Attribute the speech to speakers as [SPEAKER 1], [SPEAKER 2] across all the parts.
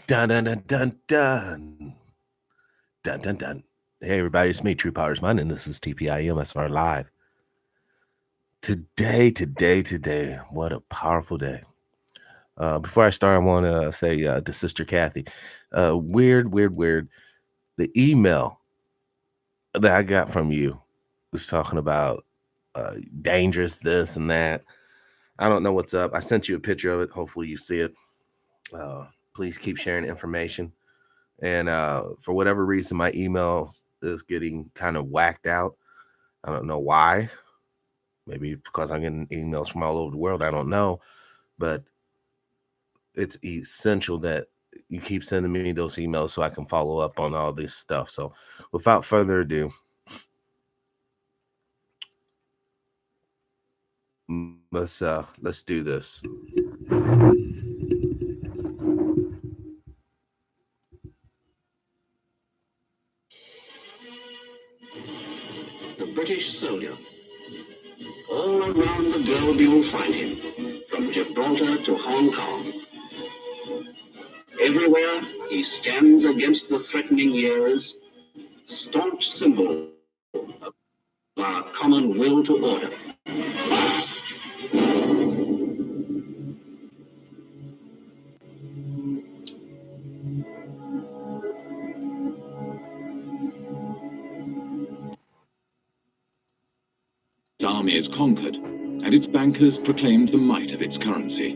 [SPEAKER 1] Dun dun dun dun dun. Dun dun dun. Hey everybody, it's me, True Powers Mine, and this is TPIM SR Live. Today, what a powerful day. Before I start, I want to say to Sister Kathy, weird. The email that I got from you was talking about dangerous this and that. I don't know what's up. I sent you a picture of it. Hopefully you see it. Please keep sharing information. And for whatever reason, my email is getting kind of whacked out. I don't know why. Maybe because I'm getting emails from all over the world. I don't know. But it's essential that you keep sending me those emails so I can follow up on all this stuff. So without further ado, let's do this.
[SPEAKER 2] The British soldier. All around the globe you will find him, from Gibraltar to Hong Kong. Everywhere he stands against the threatening years, staunch symbol of our common will to order.
[SPEAKER 3] Its army is conquered, and its bankers proclaimed the might of its currency.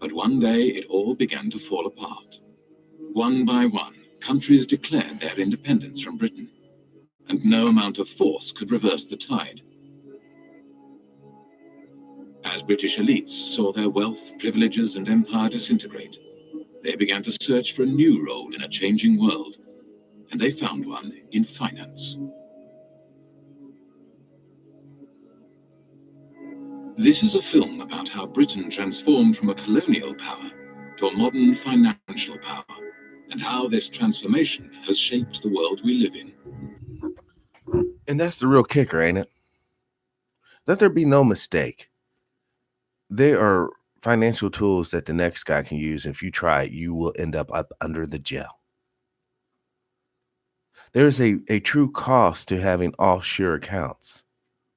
[SPEAKER 3] But one day it all began to fall apart. One by one, countries declared their independence from Britain, and no amount of force could reverse the tide. As British elites saw their wealth, privileges, and empire disintegrate, they began to search for a new role in a changing world, and they found one in finance. This is a film about how Britain transformed from a colonial power to a modern financial power, and how this transformation has shaped the world we live in.
[SPEAKER 1] And that's the real kicker, ain't it? Let there be no mistake. They are financial tools that the next guy can use. If you try it, you will end up under the jail. There is a true cost to having offshore accounts.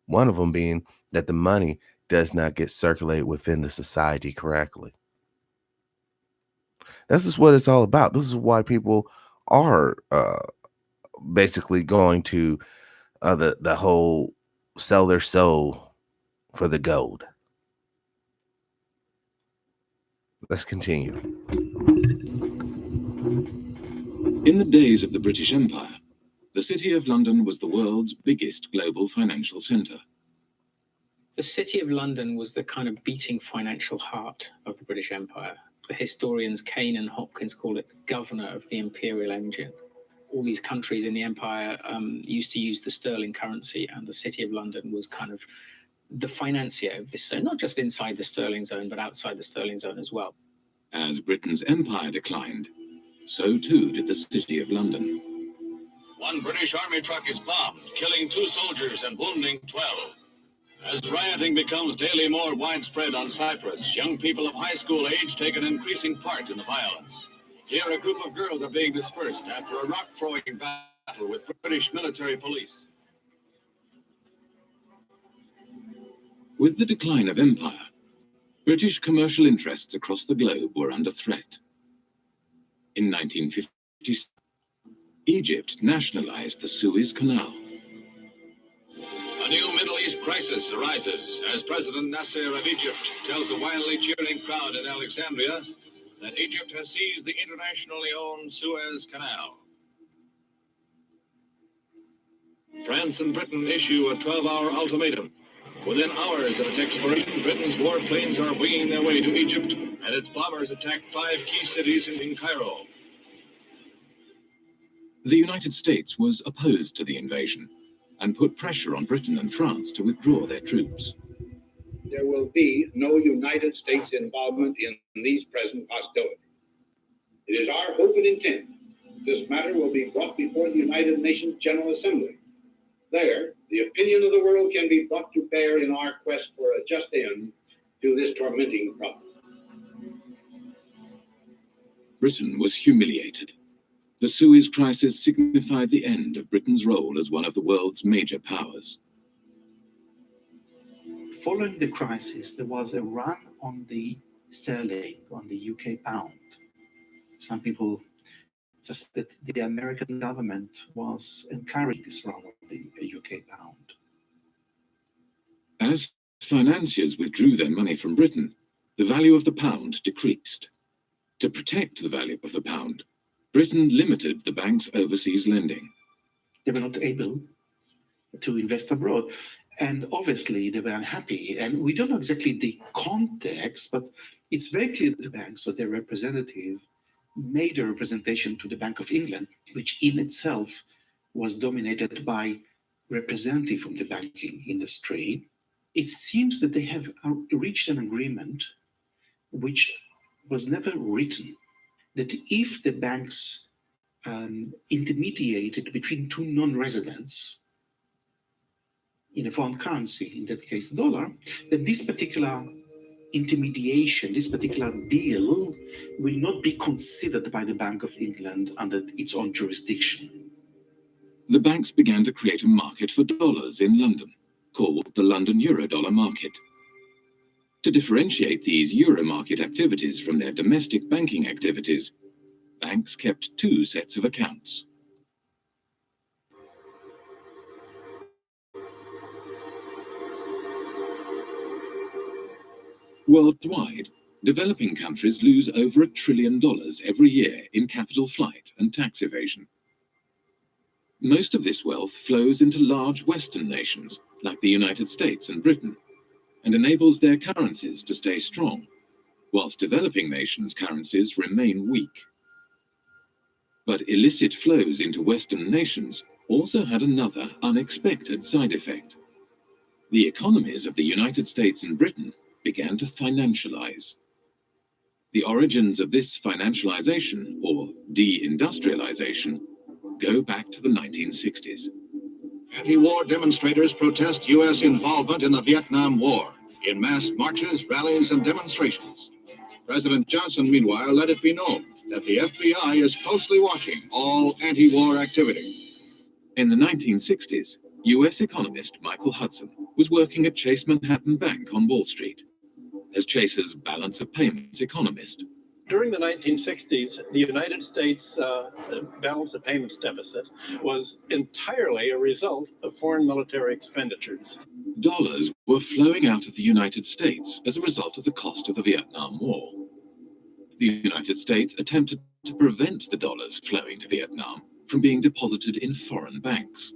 [SPEAKER 1] One of them being that the money does not get circulated within the society correctly. This is what it's all about. This is why people are basically going to the whole sell their soul for the gold. Let's continue.
[SPEAKER 3] In the days of the British Empire, the City of London was the world's biggest global financial centre.
[SPEAKER 4] The City of London was the kind of beating financial heart of the British Empire. The historians Kane and Hopkins call it the governor of the imperial engine. All these countries in the empire used to use the sterling currency, and the City of London was kind of the financier of this zone, not just inside the sterling zone, but outside the sterling zone as well.
[SPEAKER 3] As Britain's empire declined, so too did the City of London.
[SPEAKER 5] One British army truck is bombed, killing 2 soldiers and wounding 12. As rioting becomes daily more widespread on Cyprus, young people of high school age take an increasing part in the violence. Here, a group of girls are being dispersed after a rock-throwing battle with British military police.
[SPEAKER 3] With the decline of empire, British commercial interests across the globe were under threat. In 1950, Egypt nationalized the Suez Canal.
[SPEAKER 5] A new Middle East crisis arises as President Nasser of Egypt tells a wildly cheering crowd in Alexandria that Egypt has seized the internationally owned Suez Canal. France and Britain issue a 12-hour ultimatum. Within hours of its expiration, Britain's warplanes are winging their way to Egypt, and its bombers attacked 5 key cities in Cairo.
[SPEAKER 3] The United States was opposed to the invasion and put pressure on Britain and France to withdraw their troops.
[SPEAKER 6] There will be no United States involvement in these present hostilities. It is our hope and intent this matter will be brought before the United Nations General Assembly. There, the opinion of the world can be brought to bear in our quest for a just end to this tormenting problem.
[SPEAKER 3] Britain was humiliated. The Suez Crisis signified the end of Britain's role as one of the world's major powers.
[SPEAKER 7] Following the crisis, there was a run on the sterling, on the UK pound. Some people suspect the American government was encouraging this run on the UK pound.
[SPEAKER 3] As financiers withdrew their money from Britain, the value of the pound decreased. To protect the value of the pound, Britain limited the bank's overseas lending.
[SPEAKER 7] They were not able to invest abroad. And obviously they were unhappy. And we don't know exactly the context, but it's very clear that the banks or their representative made a representation to the Bank of England, which in itself was dominated by representatives from the banking industry. It seems that they have reached an agreement which was never written, that if the banks intermediated between two non-residents in a foreign currency, in that case dollar, that this particular intermediation, this particular deal will not be considered by the Bank of England under its own jurisdiction.
[SPEAKER 3] The banks began to create a market for dollars in London, called the London Eurodollar market. To differentiate these euro market activities from their domestic banking activities, banks kept two sets of accounts. Worldwide, developing countries lose over $1 trillion every year in capital flight and tax evasion. Most of this wealth flows into large Western nations, like the United States and Britain, and enables their currencies to stay strong, whilst developing nations' currencies remain weak. But illicit flows into Western nations also had another unexpected side effect. The economies of the United States and Britain began to financialize. The origins of this financialization, or deindustrialization, go back to the 1960s.
[SPEAKER 5] Anti-war demonstrators protest U.S. involvement in the Vietnam War in mass marches, rallies, and demonstrations. President Johnson, meanwhile, let it be known that the FBI is closely watching all anti-war activity.
[SPEAKER 3] In the 1960s, U.S. economist Michael Hudson was working at Chase Manhattan Bank on Wall Street as Chase's balance of payments economist.
[SPEAKER 8] During the 1960s, the United States balance of payments deficit was entirely a result of foreign military expenditures.
[SPEAKER 3] Dollars were flowing out of the United States as a result of the cost of the Vietnam War. The United States attempted to prevent the dollars flowing to Vietnam from being deposited in foreign banks.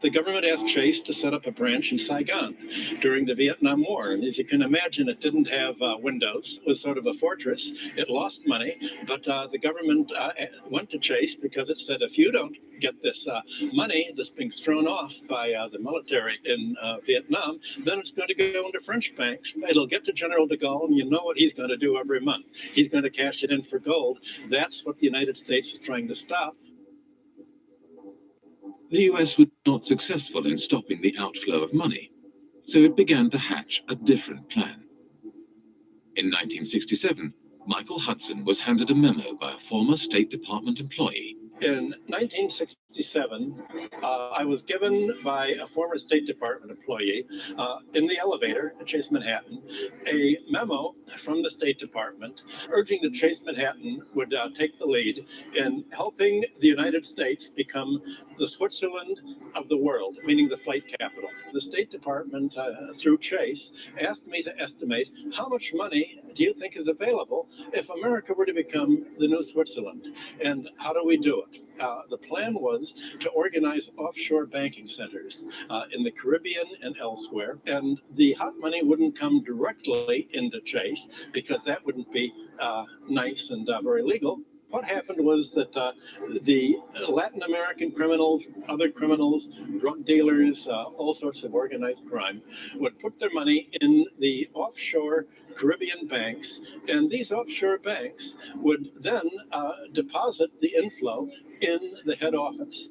[SPEAKER 8] The government asked Chase to set up a branch in Saigon during the Vietnam War. And as you can imagine, it didn't have windows. It was sort of a fortress. It lost money, but the government went to Chase because it said, if you don't get this money that's being thrown off by the military in Vietnam, then it's going to go into French banks. It'll get to General de Gaulle, and you know what he's going to do every month. He's going to cash it in for gold. That's what the United States was trying to stop.
[SPEAKER 3] The US was not successful in stopping the outflow of money, so it began to hatch a different plan. In 1967, Michael Hudson was handed a memo by a former State Department employee.
[SPEAKER 8] In 1967, I was given by a former State Department employee in the elevator at Chase Manhattan a memo from the State Department urging that Chase Manhattan would take the lead in helping the United States become the Switzerland of the world, meaning the flight capital. The State Department, through Chase, asked me to estimate how much money do you think is available if America were to become the new Switzerland, and how do we do it? The plan was to organize offshore banking centers in the Caribbean and elsewhere, and the hot money wouldn't come directly into Chase because that wouldn't be nice and very legal. What happened was that the Latin American criminals, other criminals, drug dealers, all sorts of organized crime would put their money in the offshore Caribbean banks, and these offshore banks would then deposit the inflow in the head office.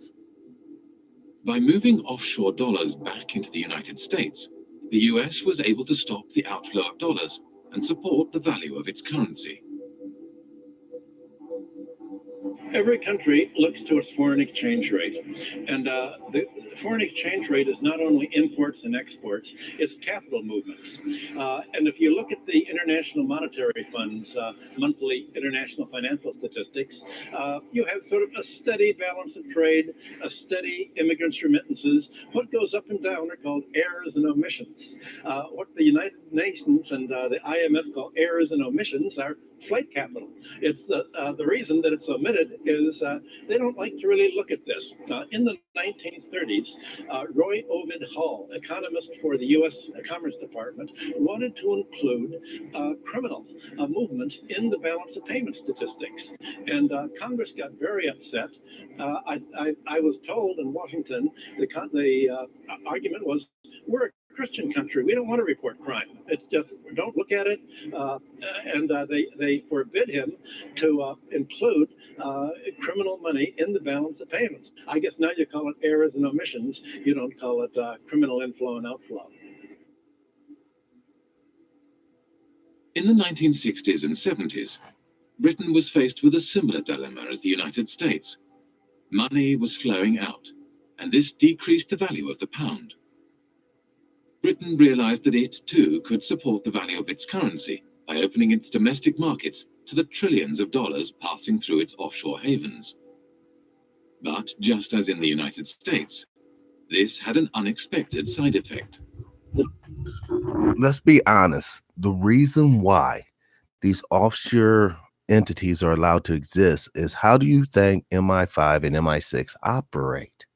[SPEAKER 3] By moving offshore dollars back into the United States, the US was able to stop the outflow of dollars and support the value of its currency.
[SPEAKER 8] Every country looks to its foreign exchange rate. And the foreign exchange rate is not only imports and exports, it's capital movements. And if you look at the International Monetary Fund's monthly international financial statistics, you have sort of a steady balance of trade, a steady immigrants' remittances. What goes up and down are called errors and omissions. What the United Nations and the IMF call errors and omissions are flight capital. It's the reason that it's omitted is they don't like to really look at this. In the 1930s, Roy Ovid Hall, economist for the U.S. Commerce Department, wanted to include criminal movements in the balance of payment statistics. And Congress got very upset. I was told in Washington, the argument was, we're a Christian country. We don't want to report crime. It's just, don't look at it. And they forbid him to include criminal money in the balance of payments. I guess now you call it errors and omissions. You don't call it criminal inflow and outflow.
[SPEAKER 3] In the 1960s and 70s, Britain was faced with a similar dilemma as the United States. Money was flowing out, and this decreased the value of the pound. Britain realized that it, too, could support the value of its currency by opening its domestic markets to the trillions of dollars passing through its offshore havens. But just as in the United States, this had an unexpected side effect.
[SPEAKER 1] Let's be honest. The reason why these offshore entities are allowed to exist is, how do you think MI5 and MI6 operate?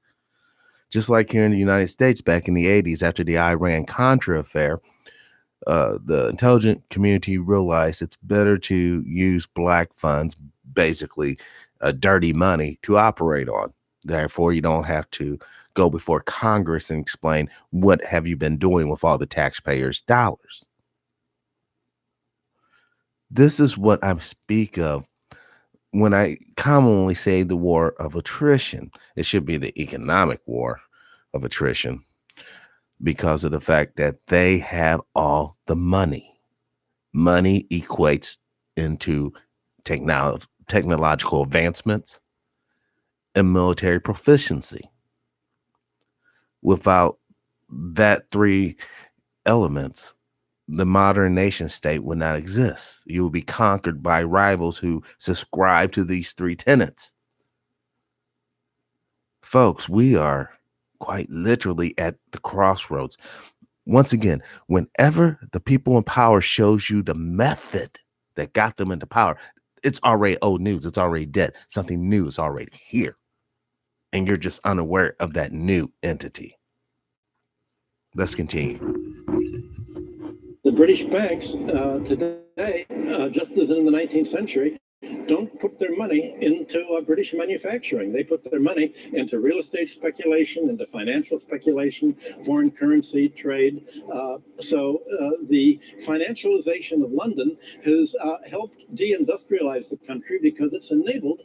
[SPEAKER 1] Just like here in the United States back in the 80s after the Iran-Contra affair, the intelligence community realized it's better to use black funds, basically dirty money, to operate on. Therefore, you don't have to go before Congress and explain what have you been doing with all the taxpayers' dollars. This is what I speak of when I commonly say the war of attrition. It should be the economic war of attrition, because of the fact that they have all the money. Money equates into technological advancements and military proficiency. Without that three elements, the modern nation state would not exist. You will be conquered by rivals who subscribe to these three tenets. Folks, we are quite literally at the crossroads. Once again, whenever the people in power shows you the method that got them into power, it's already old news. It's already dead. Something new is already here. And you're just unaware of that new entity. Let's continue.
[SPEAKER 8] The British banks today, just as in the 19th century, don't put their money into British manufacturing. They put their money into real estate speculation, into financial speculation, foreign currency trade. So the financialization of London has helped deindustrialize the country, because it's enabled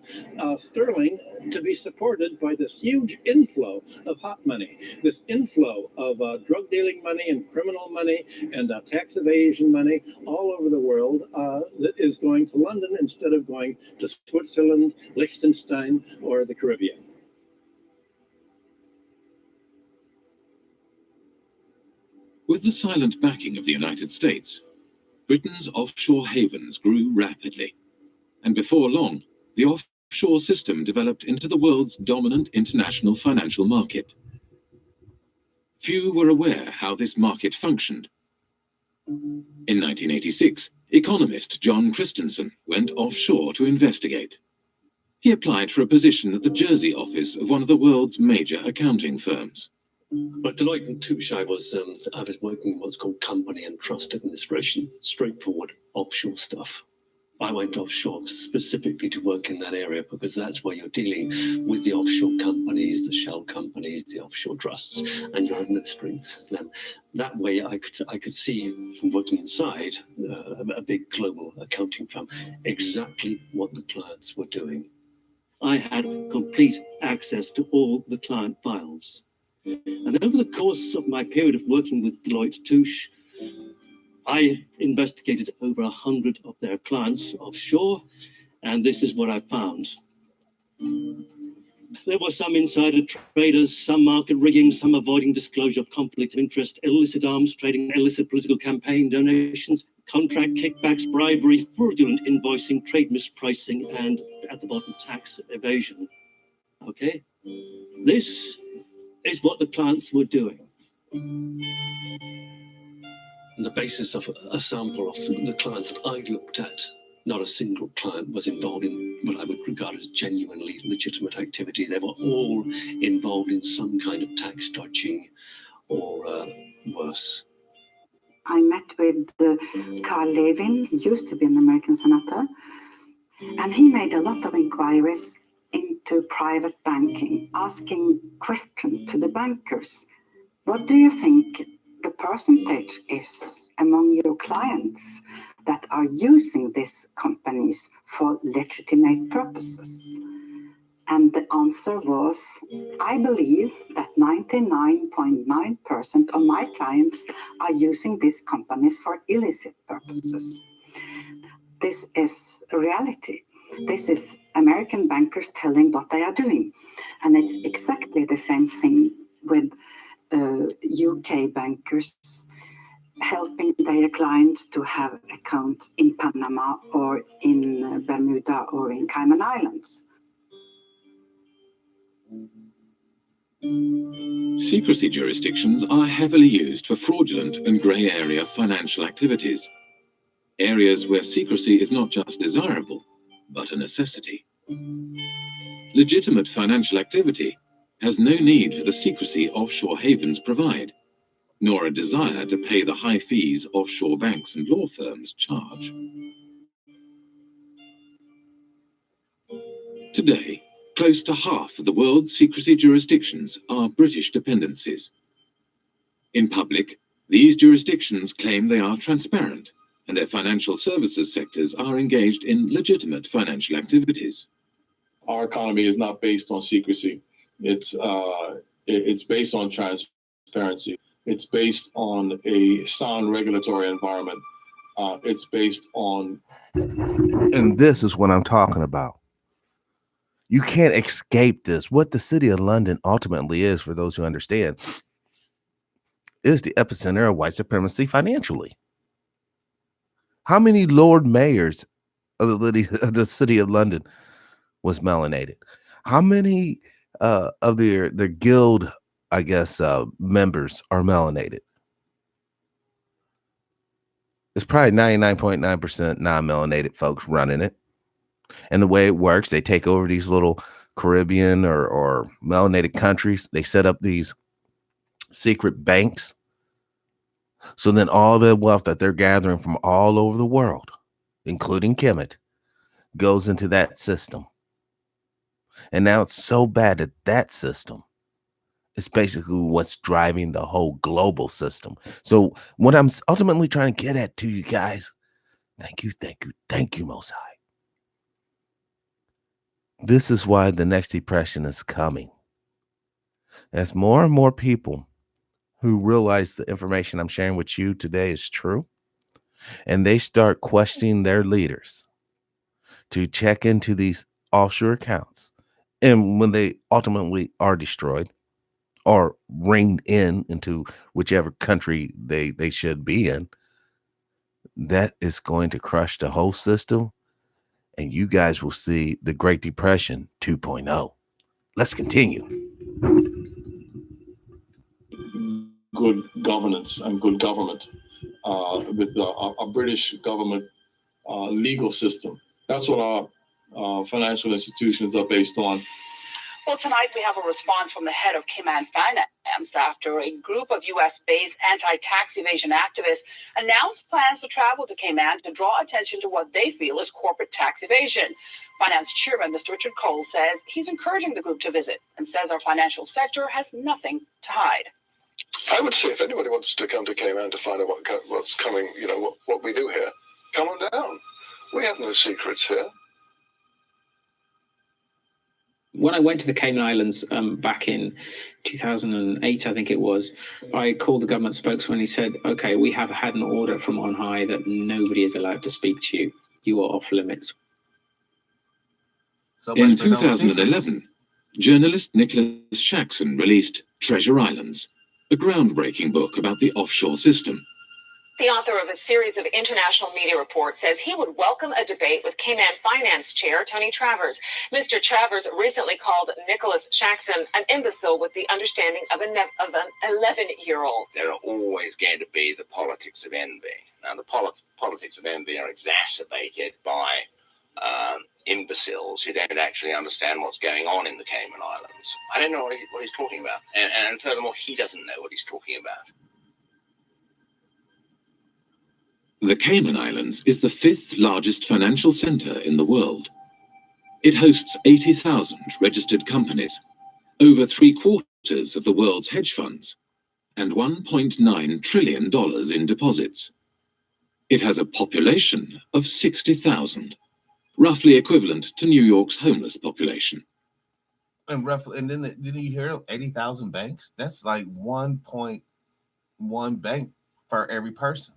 [SPEAKER 8] sterling to be supported by this huge inflow of hot money, this inflow of drug dealing money and criminal money and tax evasion money all over the world that is going to London instead of going to Switzerland, Liechtenstein, or the Caribbean.
[SPEAKER 3] With the silent backing of the United States, Britain's offshore havens grew rapidly, and before long, the offshore system developed into the world's dominant international financial market. Few were aware how this market functioned. In 1986, economist John Christensen went offshore to investigate. He applied for a position at the Jersey office of one of the world's major accounting firms.
[SPEAKER 9] At Deloitte & Touche, I was working in what's called company and trust administration, straightforward offshore stuff. I went offshore specifically to work in that area, because that's where you're dealing with the offshore companies, the shell companies, the offshore trusts, and you're administering them. That way, I could see from working inside a big global accounting firm exactly what the clients were doing.
[SPEAKER 10] I had complete access to all the client files. And over the course of my period of working with Deloitte & Touche, I investigated over 100 of their clients offshore, and this is what I found. There were some insider traders, some market rigging, some avoiding disclosure of conflict of interest, illicit arms trading, illicit political campaign donations, contract kickbacks, bribery, fraudulent invoicing, trade mispricing, and at the bottom, tax evasion. Okay? This is what the clients were doing.
[SPEAKER 9] On the basis of a sample of the clients that I looked at, not a single client was involved in what I would regard as genuinely legitimate activity. They were all involved in some kind of tax dodging or worse.
[SPEAKER 11] I met with Carl Levin. He used to be an American senator, and he made a lot of inquiries into private banking, asking questions to the bankers. What do you think the percentage is among your clients that are using these companies for legitimate purposes? And the answer was, I believe that 99.9% of my clients are using these companies for illicit purposes. This is a reality. This is American bankers telling what they are doing. And it's exactly the same thing with UK bankers helping their clients to have accounts in Panama or in Bermuda or in Cayman Islands.
[SPEAKER 3] Secrecy jurisdictions are heavily used for fraudulent and grey area financial activities. Areas where secrecy is not just desirable, but a necessity. Legitimate financial activity has no need for the secrecy offshore havens provide, nor a desire to pay the high fees offshore banks and law firms charge. Today, close to half of the world's secrecy jurisdictions are British dependencies. In public, these jurisdictions claim they are transparent and their financial services sectors are engaged in legitimate financial activities.
[SPEAKER 12] Our economy is not based on secrecy. It's based on transparency. It's based on a sound regulatory environment. It's based on...
[SPEAKER 1] And this is what I'm talking about. You can't escape this. What the city of London ultimately is, for those who understand, is the epicenter of white supremacy financially. How many Lord Mayors of the city of London was melanated? How many of their guild, I guess, members are melanated? It's probably 99.9% non-melanated folks running it. And the way it works, they take over these little Caribbean or melanated countries. They set up these secret banks. So then all the wealth that they're gathering from all over the world, including Kemet, goes into that system. And now it's so bad that that system is basically what's driving the whole global system. So what I'm ultimately trying to get at to you guys, thank you, Most High. This is why the next depression is coming. As more and more people who realize the information I'm sharing with you today is true, and they start questioning their leaders to check into these offshore accounts, and when they ultimately are destroyed or reined into whichever country they should be in, that is going to crush the whole system, and you guys will see the Great Depression 2.0. Let's continue.
[SPEAKER 12] Good governance and good government with a British government legal system. That's what our financial institutions are based on.
[SPEAKER 13] Well, tonight we have a response from the head of Cayman Finance after a group of U.S.-based anti-tax evasion activists announced plans to travel to Cayman to draw attention to what they feel is corporate tax evasion. Finance chairman Mr. Richard Cole says he's encouraging the group to visit and says our financial sector has nothing to hide.
[SPEAKER 14] I would say if anybody wants to come to Cayman to find out what's coming, what we do here, come on down. We have no secrets here.
[SPEAKER 4] When I went to the Cayman Islands back in 2008, I think it was, I called the government spokesman. He said, okay, we have had an order from on high that nobody is allowed to speak to you. You are off limits.
[SPEAKER 1] much
[SPEAKER 3] In
[SPEAKER 1] for those secrets.
[SPEAKER 3] 2011, journalist Nicholas Shaxson released Treasure Islands, a groundbreaking book about the offshore system.
[SPEAKER 13] The author of a series of international media reports says he would welcome a debate with Cayman Finance Chair Tony Travers. Mr. Travers recently called Nicholas Shaxson an imbecile with the understanding of an 11-year-old.
[SPEAKER 15] There are always going to be the politics of envy. Now, the politics of envy are exacerbated by imbeciles who don't actually understand what's going on in the Cayman Islands. I don't know what he's talking about. And furthermore, he doesn't know what he's talking about.
[SPEAKER 3] The Cayman Islands is the 5th largest financial center in the world. It hosts 80,000 registered companies, over 3/4 of the world's hedge funds, and $1.9 trillion in deposits. It has a population of 60,000, roughly equivalent to New York's homeless population.
[SPEAKER 1] And roughly, and then didn't you hear 80,000 banks? That's like 1.1 bank for every person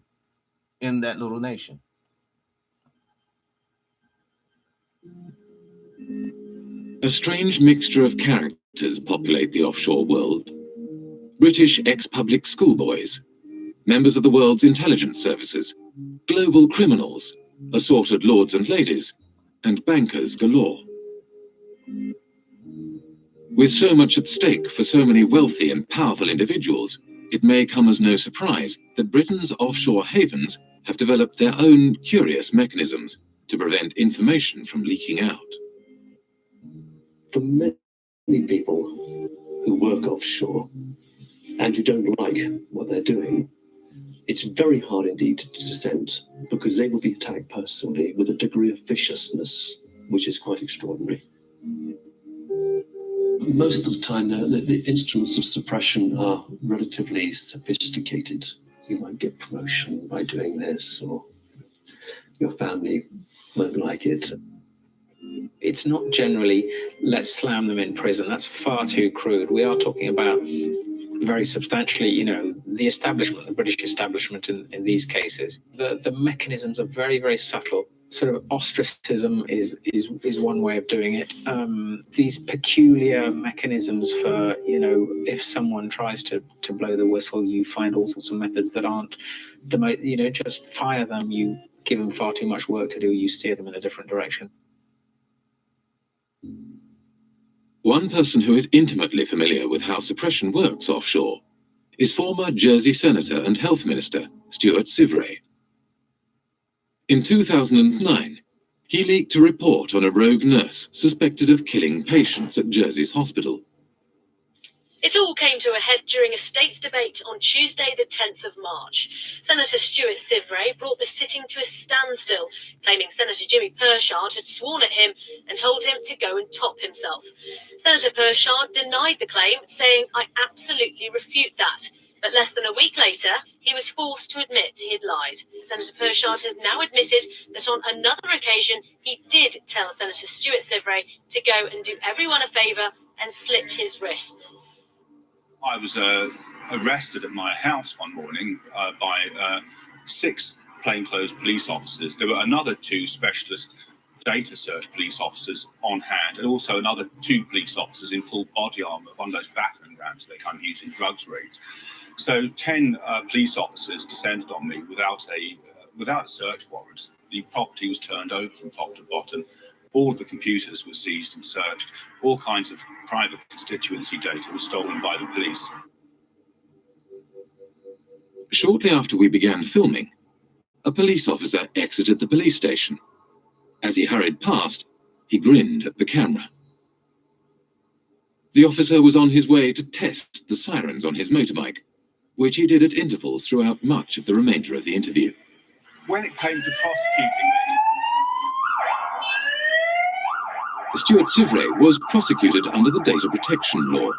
[SPEAKER 1] in that little nation.
[SPEAKER 3] A strange mixture of characters populate the offshore world. British ex-public schoolboys, members of the world's intelligence services, global criminals, assorted lords and ladies, and bankers galore. With so much at stake for so many wealthy and powerful individuals, it may come as no surprise that Britain's offshore havens have developed their own curious mechanisms to prevent information from leaking out.
[SPEAKER 9] For many people who work offshore and who don't like what they're doing, it's very hard indeed to dissent, because they will be attacked personally with a degree of viciousness which is quite extraordinary. Most of the time, the instruments of suppression are relatively sophisticated. You won't get promotion by doing this, or your family won't like it.
[SPEAKER 4] It's not generally, let's slam them in prison. That's far too crude. We are talking about very substantially, the establishment, the British establishment in these cases. The mechanisms are very, very subtle. Sort of ostracism is one way of doing it. These peculiar mechanisms for, if someone tries to blow the whistle, you find all sorts of methods that aren't the most, just fire them. You give them far too much work to do. You steer them in a different direction.
[SPEAKER 3] One person who is intimately familiar with how suppression works offshore is former Jersey Senator and Health Minister Stuart Sivray. In 2009, he leaked a report on a rogue nurse suspected of killing patients at Jersey's hospital.
[SPEAKER 16] It all came to a head during a state's debate on Tuesday, the 10th of March. Senator Stuart Sivray brought the sitting to a standstill, claiming Senator Jimmy Pershard had sworn at him and told him to go and top himself. Senator Pershard denied the claim, saying, "I absolutely refute that." But less than a week later, he was forced to admit he had lied. Senator Pershard has now admitted that on another occasion, he did tell Senator Stuart Sivray to go and do everyone a favour and slit his wrists.
[SPEAKER 17] I was arrested at my house one morning by 6 plainclothes police officers. There were another 2 specialist data search police officers on hand, and also another 2 police officers in full body armour, one of those battering rams they kind of use in drugs raids. So 10 police officers descended on me without a search warrant. The property was turned over from top to bottom. All of the computers were seized and searched. All kinds of private constituency data was stolen by the police.
[SPEAKER 3] Shortly after we began filming, a police officer exited the police station. As he hurried past, he grinned at the camera. The officer was on his way to test the sirens on his motorbike, which he did at intervals throughout much of the remainder of the interview.
[SPEAKER 17] When it came to prosecuting me,
[SPEAKER 3] Stuart Sivray was prosecuted under the data protection law.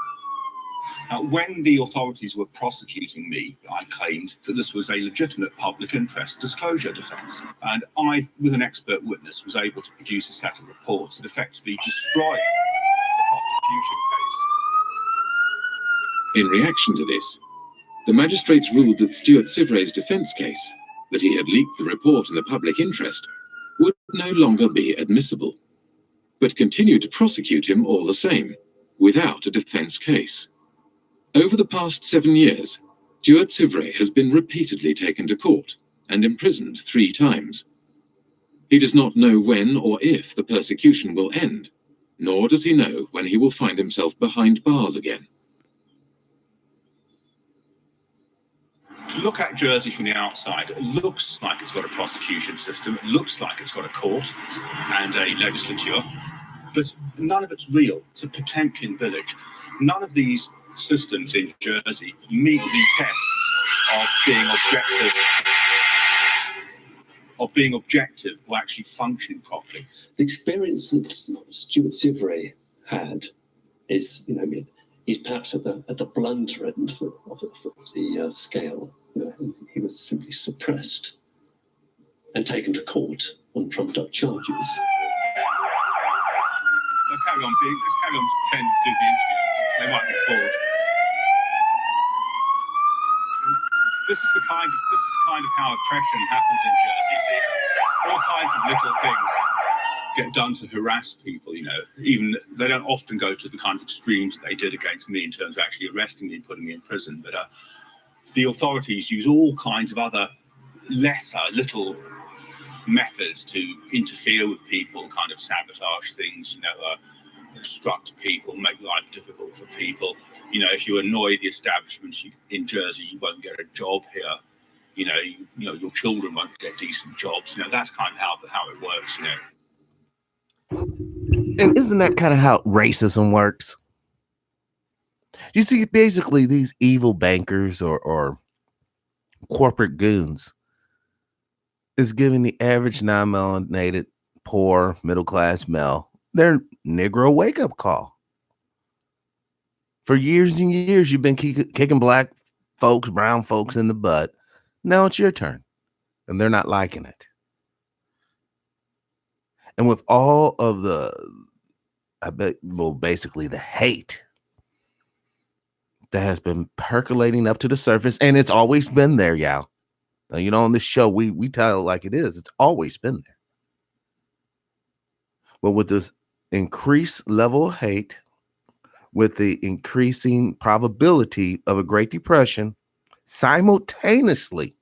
[SPEAKER 17] When the authorities were prosecuting me, I claimed that this was a legitimate public interest disclosure defence, and I, with an expert witness, was able to produce a set of reports that effectively destroyed the prosecution case.
[SPEAKER 3] In reaction to this, the magistrates ruled that Stuart Sivray's defence case, that he had leaked the report in the public interest, would no longer be admissible. but continued to prosecute him all the same, without a defense case. Over the past 7 years, Stuart Sivray has been repeatedly taken to court and imprisoned 3 times. He does not know when or if the persecution will end, nor does he know when he will find himself behind bars again.
[SPEAKER 17] To look at Jersey from the outside, it looks like it's got a prosecution system, it looks like it's got a court and a legislature, but none of it's real. It's a Potemkin village. None of these systems in Jersey meet the tests of being objective or actually functioning properly.
[SPEAKER 9] The experience that Stuart Sivray had is, he's perhaps at the blunter end of the scale. He was simply suppressed and taken to court on trumped-up charges.
[SPEAKER 17] So let's carry on pretending to do the interview. They might get bored. This is the kind of how oppression happens in Jersey. See, all kinds of little things get done to harass people. Even they don't often go to the kind of extremes that they did against me in terms of actually arresting me and putting me in prison. But the authorities use all kinds of other lesser little methods to interfere with people, kind of sabotage things, obstruct people, make life difficult for people. If you annoy the establishment in Jersey, you won't get a job here. Your children won't get decent jobs. That's kind of how it works.
[SPEAKER 1] And isn't that kind of how racism works? You see, basically, these evil bankers or corporate goons is giving the average non-melanated, poor, middle-class male their Negro wake-up call. For years and years, you've been kicking black folks, brown folks in the butt. Now it's your turn, and they're not liking it. And with all of basically the hate that has been percolating up to the surface, and it's always been there, y'all. Now, on this show, we tell it like it is. It's always been there. But with this increased level of hate, with the increasing probability of a Great Depression, simultaneously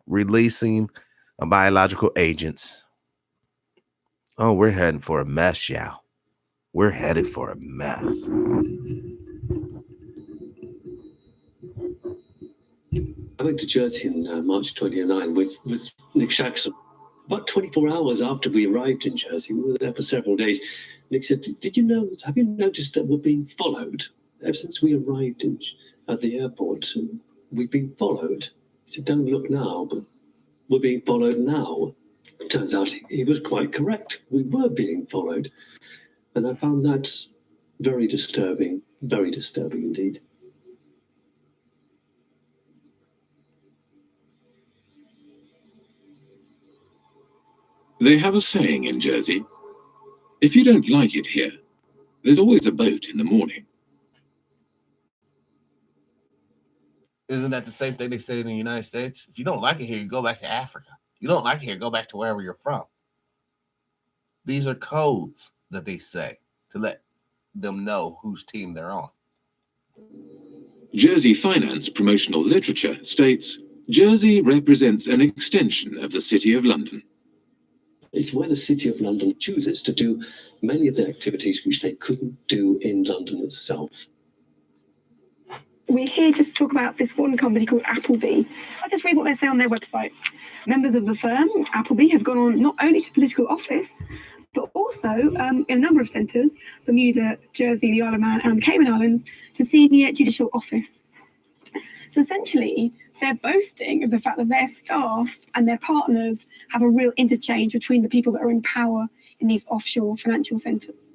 [SPEAKER 1] releasing biological agents, we're heading for a mess, y'all. We're headed for a mess.
[SPEAKER 9] I went to Jersey in March 2009 with Nick Shaxson. About 24 hours after we arrived in Jersey, we were there for several days. Nick said, have you noticed that we're being followed? Ever since we arrived at the airport, we've been followed. He said, don't look now, but we're being followed now. It turns out he was quite correct. We were being followed. And I found that very disturbing indeed.
[SPEAKER 3] They have a saying in Jersey, if you don't like it here, there's always a boat in the morning.
[SPEAKER 1] Isn't that the same thing they say in the United States? If you don't like it here, you go back to Africa. You don't like it here, go back to wherever you're from. These are codes that they say to let them know whose team they're on.
[SPEAKER 3] Jersey Finance promotional literature states, Jersey represents an extension of the City of London.
[SPEAKER 9] It's where the City of London chooses to do many of the activities which they couldn't do in London itself.
[SPEAKER 18] We're here just to talk about this one company called Appleby. I'll just read what they say on their website. Members of the firm, Appleby, have gone on not only to political office, but also in a number of centres, Bermuda, Jersey, the Isle of Man and the Cayman Islands, to senior judicial office. So essentially, they're boasting of the fact that their staff and their partners have a real interchange between the people that are in power in these offshore financial centres.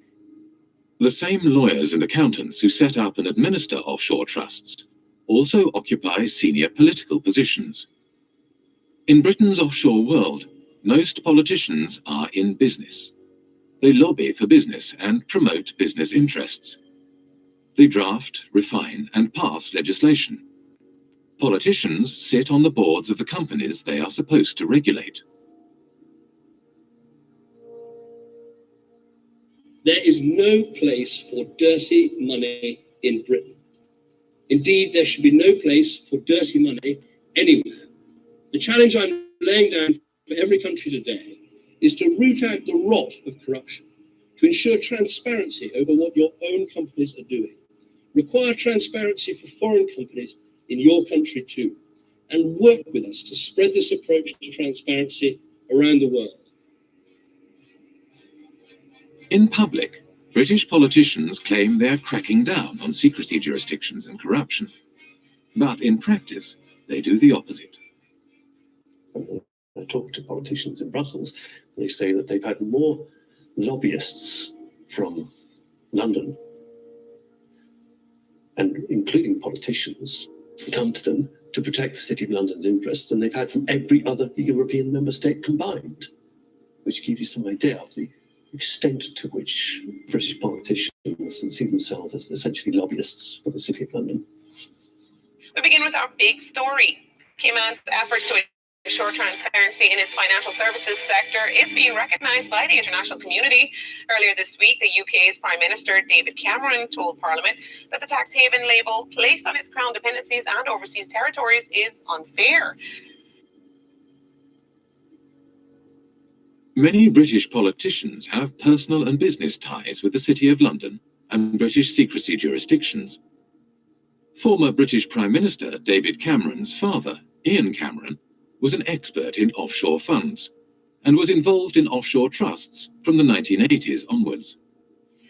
[SPEAKER 3] The same lawyers and accountants who set up and administer offshore trusts also occupy senior political positions. In Britain's offshore world, most politicians are in business. They lobby for business and promote business interests. They draft, refine, and pass legislation. Politicians sit on the boards of the companies they are supposed to regulate.
[SPEAKER 19] There is no place for dirty money in Britain. Indeed, there should be no place for dirty money anywhere. The challenge I'm laying down for every country today is to root out the rot of corruption, to ensure transparency over what your own companies are doing. Require transparency for foreign companies in your country too, and work with us to spread this approach to transparency around the world.
[SPEAKER 3] In public, British politicians claim they're cracking down on secrecy jurisdictions and corruption. But in practice, they do the opposite.
[SPEAKER 9] I talk to politicians in Brussels, they say that they've had more lobbyists from London, and including politicians, come to them to protect the City of London's interests than they've had from every other European member state combined, which gives you some idea of the extent to which British politicians see themselves as essentially lobbyists for the City of London.
[SPEAKER 20] We begin with our big story. Cayman's efforts to ensure transparency in its financial services sector is being recognised by the international community. Earlier this week, the UK's Prime Minister David Cameron told Parliament that the tax haven label placed on its crown dependencies and overseas territories is unfair.
[SPEAKER 3] Many British politicians have personal and business ties with the City of London and British secrecy jurisdictions. Former British Prime Minister David Cameron's father, Ian Cameron, was an expert in offshore funds and was involved in offshore trusts from the 1980s onwards.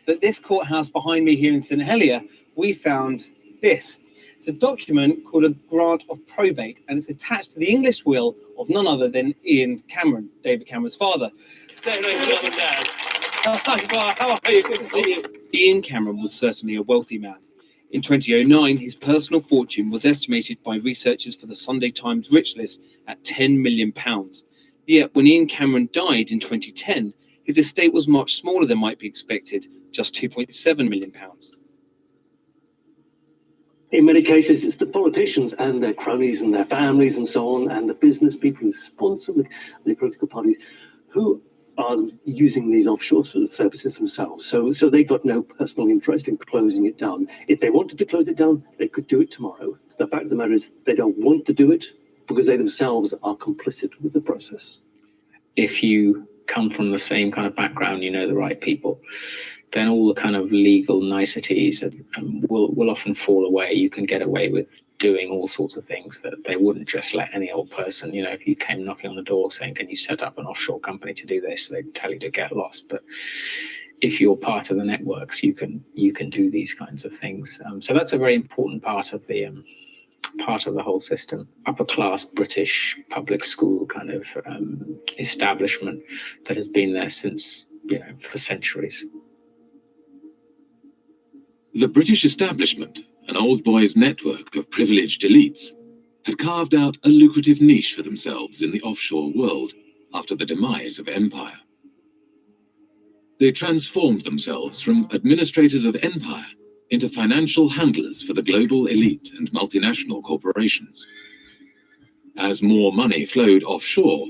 [SPEAKER 21] At this courthouse behind me here in St Helier, we found this. It's a document called a grant of probate, and it's attached to the English will of none other than Ian Cameron, David Cameron's father.
[SPEAKER 19] How are you? Good to see you.
[SPEAKER 21] Ian Cameron was certainly a wealthy man. In 2009, his personal fortune was estimated by researchers for the Sunday Times Rich List at £10 million. Yet, when Ian Cameron died in 2010, his estate was much smaller than might be expected, just £2.7 million.
[SPEAKER 9] In many cases, it's the politicians and their cronies and their families and so on, and the business people who sponsor the political parties who are using these offshore services themselves. So they've got no personal interest in closing it down. If they wanted to close it down, they could do it tomorrow. The fact of the matter is they don't want to do it because they themselves are complicit with the process.
[SPEAKER 4] If you come from the same kind of background, you know the right people, then all the kind of legal niceties will often fall away. You can get away with doing all sorts of things that they wouldn't just let any old person. You know, if you came knocking on the door saying, can you set up an offshore company to do this, they'd tell you to get lost. But if you're part of the networks, you can do these kinds of things. So that's a very important part of the whole system. Upper class British public school kind of establishment that has been there since, for centuries.
[SPEAKER 3] The British establishment, an old boys' network of privileged elites, had carved out a lucrative niche for themselves in the offshore world after the demise of empire. They transformed themselves from administrators of empire into financial handlers for the global elite and multinational corporations. As more money flowed offshore,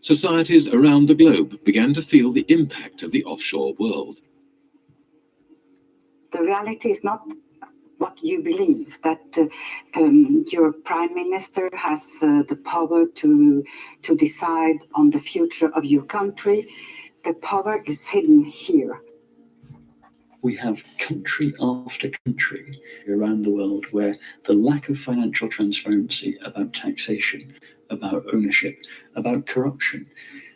[SPEAKER 3] societies around the globe began to feel the impact of the offshore world.
[SPEAKER 11] The reality is not what you believe, that your prime minister has the power to decide on the future of your country. The power is hidden here.
[SPEAKER 22] We have country after country around the world where the lack of financial transparency about taxation, about ownership, about corruption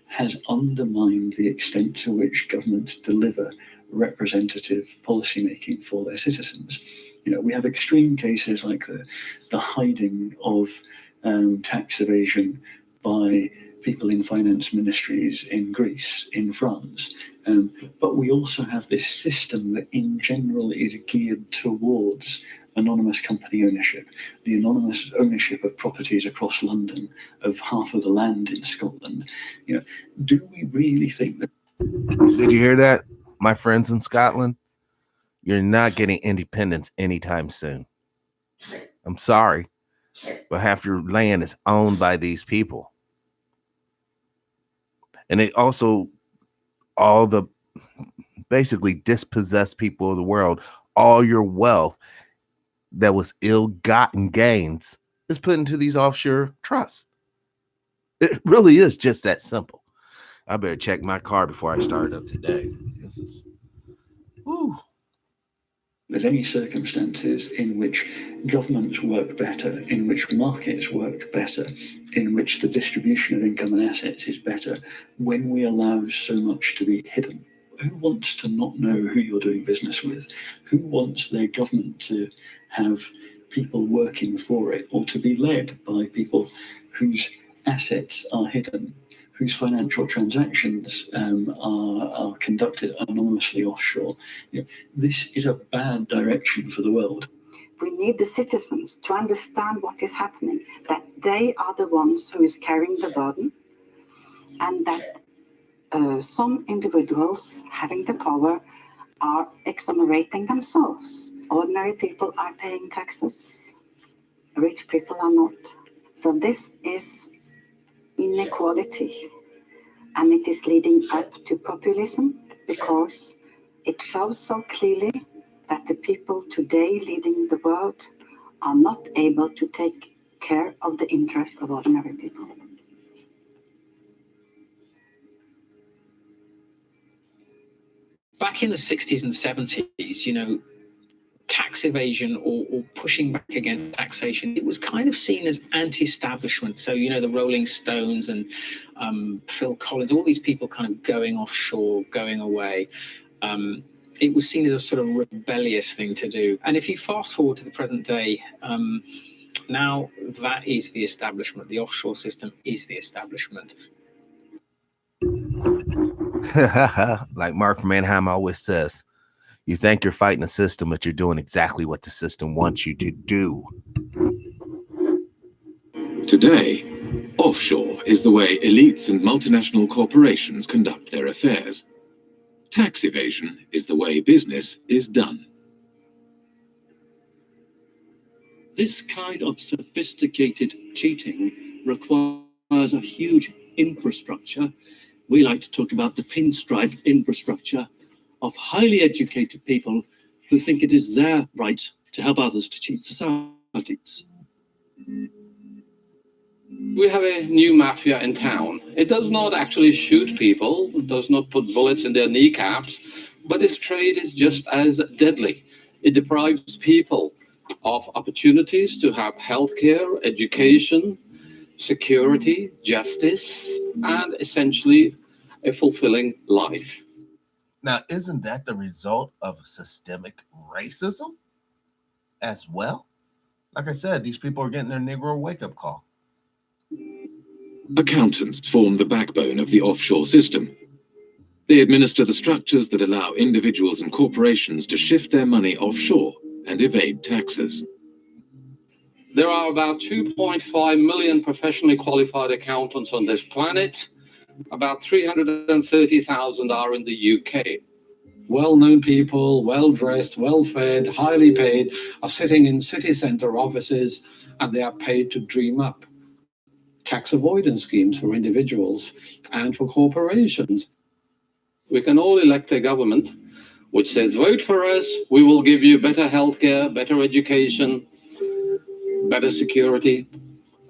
[SPEAKER 22] has undermined the extent to which governments deliver representative policymaking for their citizens. We have extreme cases like the hiding of tax evasion by people in finance ministries in Greece, in France. But we also have this system that in general is geared towards anonymous company ownership, the anonymous ownership of properties across London, of half of the land in Scotland. Do we really think that...
[SPEAKER 1] Did you hear that, my friends in Scotland? You're not getting independence anytime soon. I'm sorry, but half your land is owned by these people. And they also, all the basically dispossess people of the world. All your wealth that was ill-gotten gains is put into these offshore trusts. It really is just that simple. I better check my car before I start up today. This is, whew.
[SPEAKER 22] There's any circumstances in which governments work better, in which markets work better, in which the distribution of income and assets is better, when we allow so much to be hidden. Who wants to not know who you're doing business with? Who wants their government to have people working for it, or to be led by people whose assets are hidden, whose financial transactions are conducted anonymously offshore? This is a bad direction for the world.
[SPEAKER 11] We need the citizens to understand what is happening, that they are the ones who is carrying the burden, and that some individuals having the power are exonerating themselves. Ordinary people are paying taxes, rich people are not. So this is inequality, and it is leading up to populism, because it shows so clearly that the people today leading the world are not able to take care of the interest of ordinary people.
[SPEAKER 4] Back in the 60s and 70s, tax evasion or pushing back against taxation, it was kind of seen as anti-establishment. So, the Rolling Stones and Phil Collins, all these people kind of going offshore, going away. It was seen as a sort of rebellious thing to do. And if you fast forward to the present day, now that is the establishment. The offshore system is the establishment.
[SPEAKER 1] Like Mark Manheim always says, you think you're fighting the system, but you're doing exactly what the system wants you to do.
[SPEAKER 3] Today, offshore is the way elites and multinational corporations conduct their affairs. Tax evasion is the way business is done.
[SPEAKER 10] This kind of sophisticated cheating requires a huge infrastructure. We like to talk about the pinstripe infrastructure of highly educated people who think it is their right to help others to cheat societies.
[SPEAKER 2] We have a new mafia in town. It does not actually shoot people, it does not put bullets in their kneecaps, but its trade is just as deadly. It deprives people of opportunities to have healthcare, education, security, justice, and essentially a fulfilling life.
[SPEAKER 1] Now, isn't that the result of systemic racism as well? Like I said, these people are getting their Negro wake-up call.
[SPEAKER 3] Accountants form the backbone of the offshore system. They administer the structures that allow individuals and corporations to shift their money offshore and evade taxes.
[SPEAKER 2] There are about 2.5 million professionally qualified accountants on this planet. About 330,000 are in the UK.
[SPEAKER 6] Well-known people, well-dressed, well-fed, highly paid, are sitting in city centre offices, and they are paid to dream up tax avoidance schemes for individuals and for corporations.
[SPEAKER 2] We can all elect a government which says, vote for us, we will give you better healthcare, better education, better security.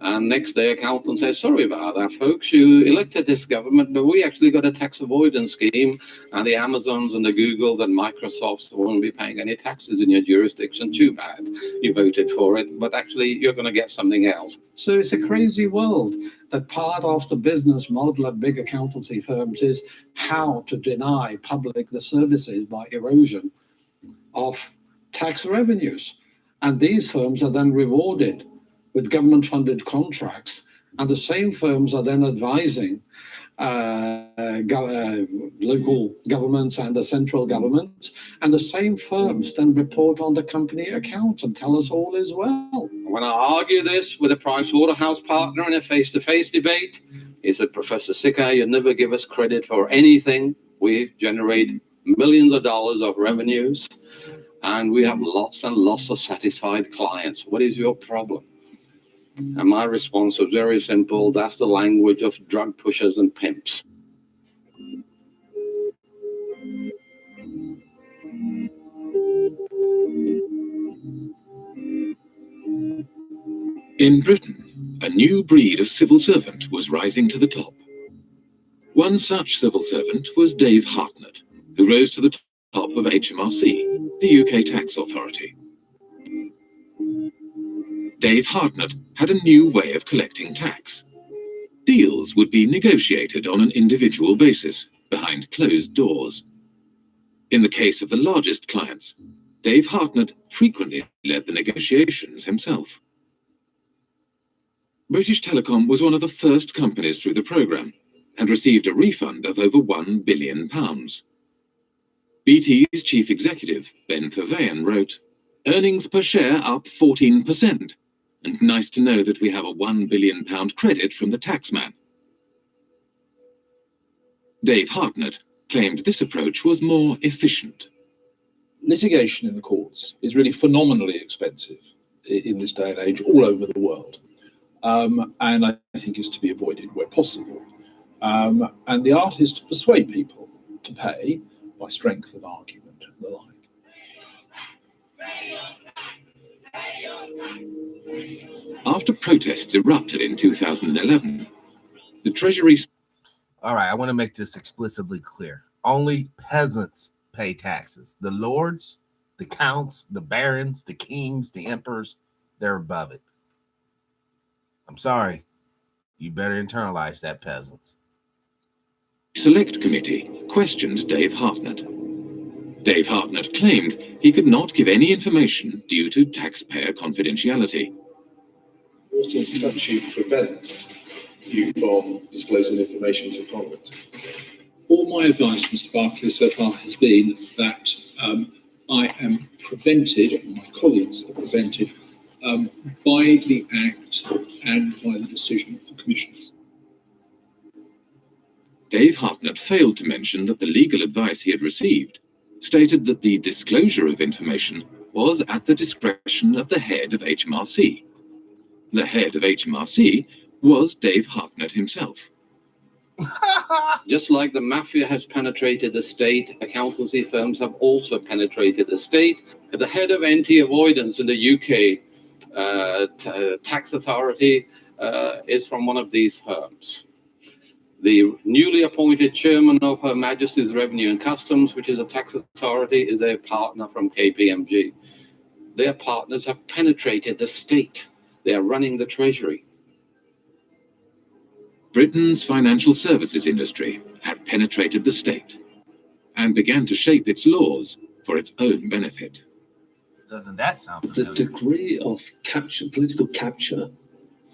[SPEAKER 2] And next day, accountants say, sorry about that, folks, you elected this government, but we actually got a tax avoidance scheme, and the Amazons and the Googles and Microsofts won't be paying any taxes in your jurisdiction. Too bad. You voted for it, but actually you're going to get something else.
[SPEAKER 6] So it's a crazy world that part of the business model of big accountancy firms is how to deny public the services by erosion of tax revenues. And these firms are then rewarded with government-funded contracts, and the same firms are then advising local governments and the central government, and the same firms then report on the company accounts and tell us all is well.
[SPEAKER 2] When I argue this with a Pricewaterhouse partner in a face-to-face debate, he said, Professor Sicker, you never give us credit for anything. We generate millions of dollars of revenues, and we have lots and lots of satisfied clients. What is your problem? And my response was very simple. That's the language of drug pushers and pimps.
[SPEAKER 3] In Britain, a new breed of civil servant was rising to the top. One such civil servant was Dave Hartnett, who rose to the top of HMRC, the UK tax authority. Dave Hartnett had a new way of collecting tax. Deals would be negotiated on an individual basis, behind closed doors. In the case of the largest clients, Dave Hartnett frequently led the negotiations himself. British Telecom was one of the first companies through the programme and received a refund of over £1 billion. BT's chief executive, Ben Verweyen, wrote, "Earnings per share up 14%, and nice to know that we have a £1 billion credit from the taxman." Dave Hartnett claimed this approach was more efficient.
[SPEAKER 5] Litigation in the courts is really phenomenally expensive in this day and age all over the world. And I think is to be avoided where possible. And the art is to persuade people to pay by strength of argument and the like.
[SPEAKER 3] After protests erupted in 2011, the Treasury...
[SPEAKER 1] All right, I want to make this explicitly clear. Only peasants pay taxes. The lords, the counts, the barons, the kings, the emperors, they're above it. I'm sorry. You better internalize that, peasants.
[SPEAKER 3] Select Committee questioned Dave Hartnett. Dave Hartnett claimed he could not give any information due to taxpayer confidentiality.
[SPEAKER 7] What in statute prevents you from disclosing information to Parliament?
[SPEAKER 5] All my advice, Mr. Barclay, so far has been that I am prevented, and my colleagues are prevented, by the Act and by the decision of the Commissioners.
[SPEAKER 3] Dave Hartnett failed to mention that the legal advice he had received stated that the disclosure of information was at the discretion of the head of HMRC. The head of HMRC was Dave Hartnett himself.
[SPEAKER 2] Just like the mafia has penetrated the state, accountancy firms have also penetrated the state. The head of anti-avoidance in the UK tax authority is from one of these firms. The newly appointed chairman of Her Majesty's Revenue and Customs, which is a tax authority, is a partner from KPMG. Their partners have penetrated the state. They are running the treasury.
[SPEAKER 3] Britain's financial services industry had penetrated the state and began to shape its laws for its own benefit.
[SPEAKER 1] Doesn't that sound familiar?
[SPEAKER 9] The degree of capture, political capture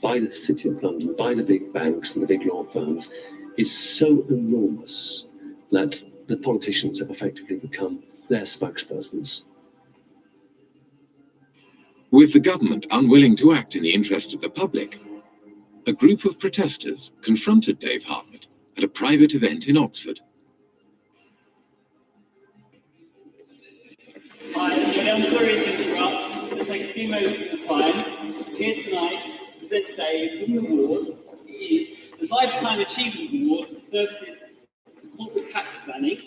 [SPEAKER 9] by the City of London, by the big banks and the big law firms, is so enormous that the politicians have effectively become their spokespersons.
[SPEAKER 3] With the government unwilling to act in the interest of the public, a group of protesters confronted Dave Hartnett at a private event in Oxford.
[SPEAKER 23] Hi, I'm sorry to interrupt. Just take a few moments of the time. Here tonight to present today the award is the Lifetime Achievement Award for services to corporate tax planning.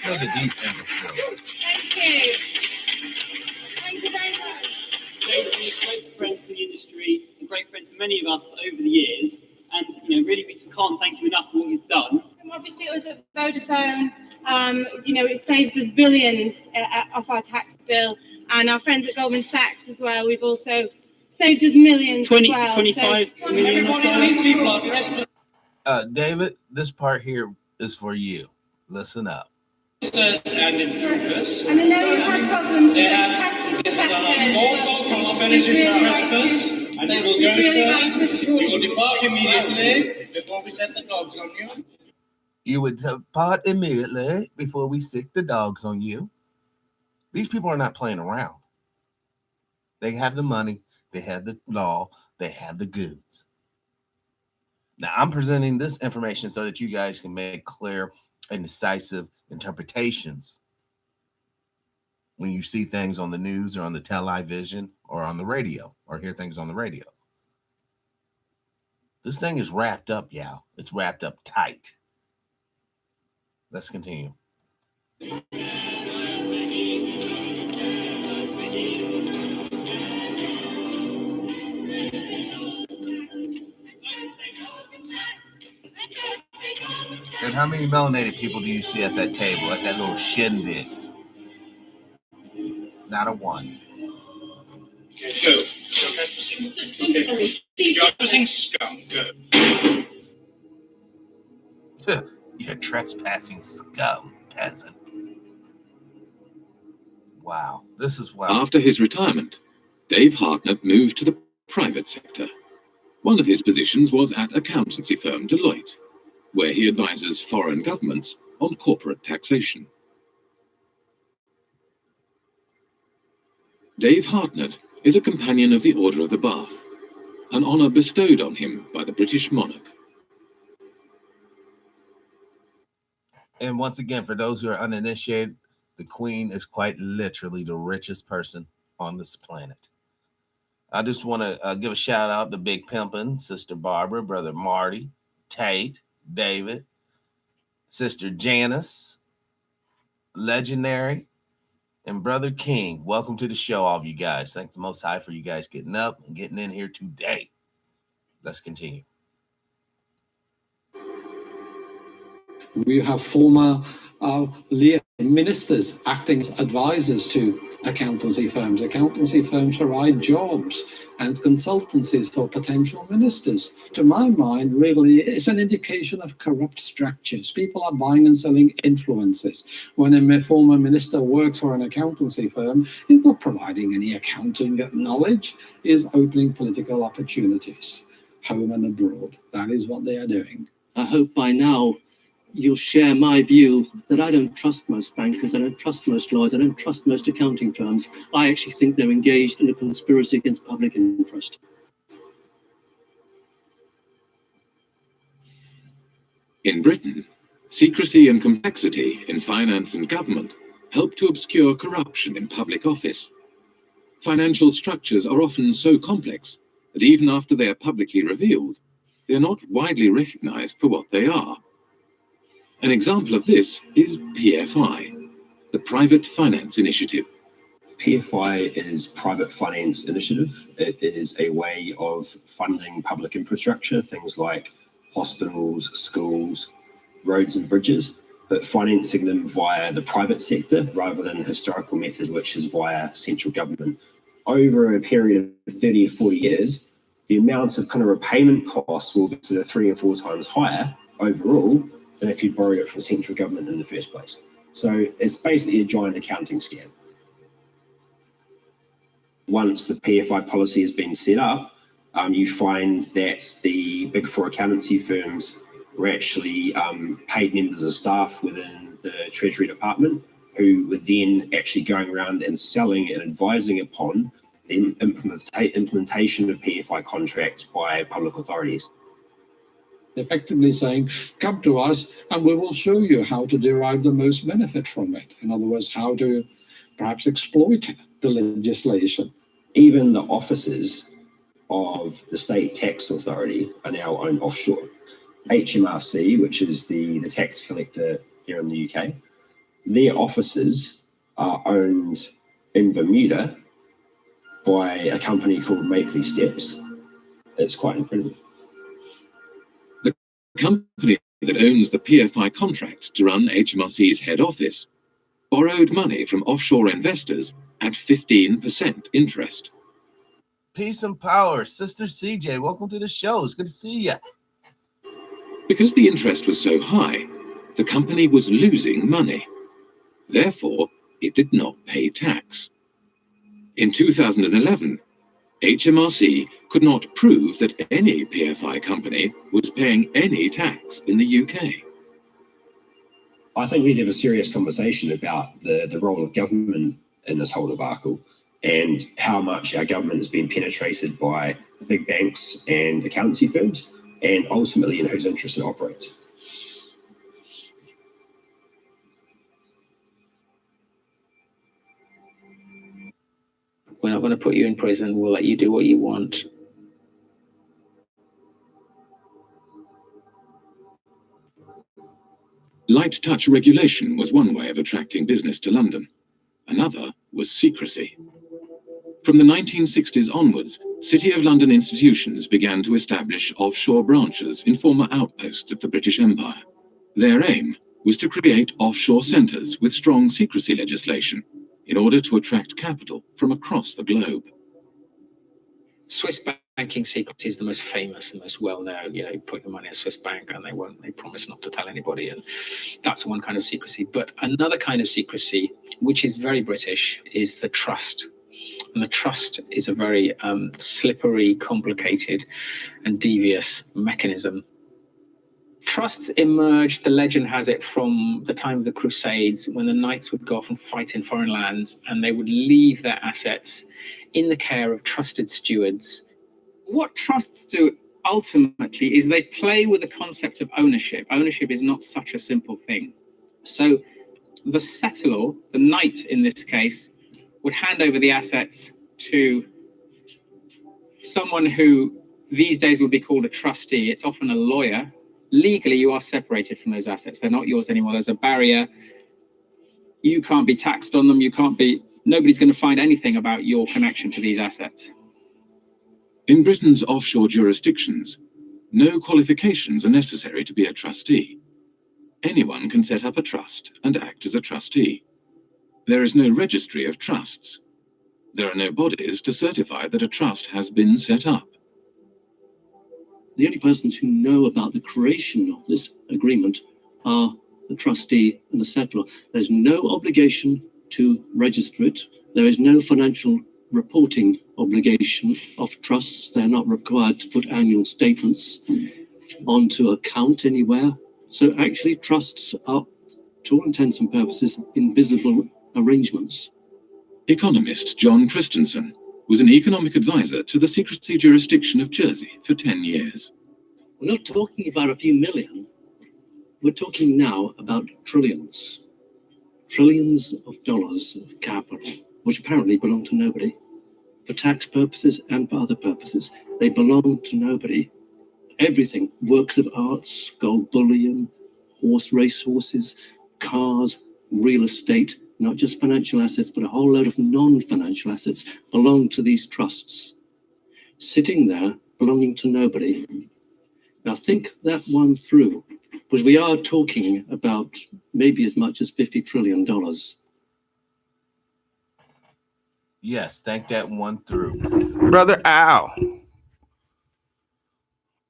[SPEAKER 1] Look at these imbeciles.
[SPEAKER 23] Thank you. Thank you very much. Dave's been a great friend to the industry and great friend to many of us over the years. And really, we just can't thank him enough for what he's done.
[SPEAKER 24] Obviously, it was at Vodafone. It saved us billions off our tax bill, and our friends at Goldman Sachs as well. We've also saved us millions.
[SPEAKER 23] 25 million. These people are trespassing.
[SPEAKER 1] David, this part here is for you. Listen up.
[SPEAKER 23] And intruders.
[SPEAKER 24] And I know you've had problems.
[SPEAKER 23] They have lawful conspiracy to trespass, and they will go, sir. You will depart immediately before we set the dogs on you.
[SPEAKER 1] You would depart immediately before we sick the dogs on you. These people are not playing around. They have the money, they have the law, they have the goods. Now, I'm presenting this information so that you guys can make clear and decisive interpretations when you see things on the news or on the television or on the radio or hear things on the radio. This thing is wrapped up, y'all. It's wrapped up tight. Let's continue. And how many melanated people do you see at that table, at that little shindig? Not a one.
[SPEAKER 17] Go. You're trespassing scum. Go.
[SPEAKER 1] You're trespassing scum, peasant. Wow, this is what.
[SPEAKER 3] After his retirement, Dave Hartnett moved to the private sector. One of his positions was at accountancy firm Deloitte, where he advises foreign governments on corporate taxation. Dave Hartnett is a companion of the Order of the Bath, an honour bestowed on him by the British monarch.
[SPEAKER 1] And once again, for those who are uninitiated, the Queen is quite literally the richest person on this planet. I just want to give a shout out to Big Pimpin', Sister Barbara, Brother Marty, Tate, David, Sister Janice, Legendary, and Brother King. Welcome to the show, all of you guys. Thank the Most High for you guys getting up and getting in here today. Let's continue.
[SPEAKER 6] We have former ministers acting as advisors to accountancy firms. Accountancy firms provide jobs and consultancies for potential ministers. To my mind, really, it's an indication of corrupt structures. People are buying and selling influences. When a former minister works for an accountancy firm, he's not providing any accounting knowledge, he's opening political opportunities, home and abroad. That is what they are doing.
[SPEAKER 10] I hope by now you'll share my view that I don't trust most bankers, I don't trust most lawyers, I don't trust most accounting firms. I actually think they're engaged in a conspiracy against public interest.
[SPEAKER 3] In Britain, secrecy and complexity in finance and government help to obscure corruption in public office. Financial structures are often so complex that even after they are publicly revealed, they are not widely recognized for what they are. An example of this is PFI, the Private Finance Initiative.
[SPEAKER 8] PFI is Private Finance Initiative. It is a way of funding public infrastructure, things like hospitals, schools, roads and bridges, but financing them via the private sector rather than the historical method, which is via central government. Over a period of 30 or 40 years, the amount of kind of repayment costs will be sort of 3 or 4 times higher overall than if you borrowed it from central government in the first place. So it's basically a giant accounting scam. Once the PFI policy has been set up, you find that the big 4 accountancy firms were actually paid members of staff within the Treasury Department who were then actually going around and selling and advising upon the implementation of PFI contracts by public authorities.
[SPEAKER 6] Effectively saying, come to us and we will show you how to derive the most benefit from it. In other words, how to perhaps exploit the legislation.
[SPEAKER 8] Even the offices of the state tax authority are now owned offshore. HMRC, which is the tax collector here in the UK, their offices are owned in Bermuda by a company called Mapley Steps. It's quite incredible.
[SPEAKER 3] The company that owns the PFI contract to run HMRC's head office borrowed money from offshore investors at 15% interest.
[SPEAKER 1] Peace and power, Sister CJ. Welcome to the show. It's good to see you.
[SPEAKER 3] Because the interest was so high, the company was losing money. Therefore, it did not pay tax. In 2011, HMRC could not prove that any PFI company was paying any tax in the UK.
[SPEAKER 8] I think we need to have a serious conversation about the role of government in this whole debacle and how much our government has been penetrated by big banks and accountancy firms, and ultimately in whose interest it operates.
[SPEAKER 4] We're not going to put you in prison. We'll let you do what you want.
[SPEAKER 3] Light touch regulation was one way of attracting business to London. Another was secrecy. From the 1960s onwards, City of London institutions began to establish offshore branches in former outposts of the British Empire. Their aim was to create offshore centres with strong secrecy legislation in order to attract capital from across the globe.
[SPEAKER 4] Swiss banking secrecy is the most famous, the most well-known. You know, you put your money in a Swiss bank and they promise not to tell anybody. And that's one kind of secrecy. But another kind of secrecy, which is very British, is the trust. And the trust is a very slippery, complicated and devious mechanism. Trusts emerged, the legend has it, from the time of the Crusades, when the knights would go off and fight in foreign lands, and they would leave their assets in the care of trusted stewards. What trusts do ultimately is they play with the concept of ownership. Ownership is not such a simple thing. So the settlor, the knight in this case, would hand over the assets to someone who these days would be called a trustee. It's often a lawyer. Legally, you are separated from those assets. They're not yours anymore. There's a barrier. You can't be taxed on them. Nobody's going to find anything about your connection to these assets.
[SPEAKER 3] In Britain's offshore jurisdictions, no qualifications are necessary to be a trustee. Anyone can set up a trust and act as a trustee. There is no registry of trusts. There are no bodies to certify that a trust has been set up.
[SPEAKER 10] The only persons who know about the creation of this agreement are the trustee and the settlor. There's no obligation to register it. There is no financial reporting obligation of trusts. They're not required to put annual statements onto account anywhere. So actually trusts are, to all intents and purposes, invisible arrangements.
[SPEAKER 3] Economist John Christensen was an economic advisor to the secrecy jurisdiction of Jersey for 10 years.
[SPEAKER 10] We're not talking about a few million. We're talking now about trillions. Trillions of dollars of capital, which apparently belong to nobody. For tax purposes and for other purposes, they belong to nobody. Everything, works of arts, gold bullion, racehorses, cars, real estate, not just financial assets, but a whole load of non-financial assets belong to these trusts, sitting there belonging to nobody. Now think that one through, because we are talking about maybe as much as $50 trillion.
[SPEAKER 1] Yes, think that one through. Brother Al.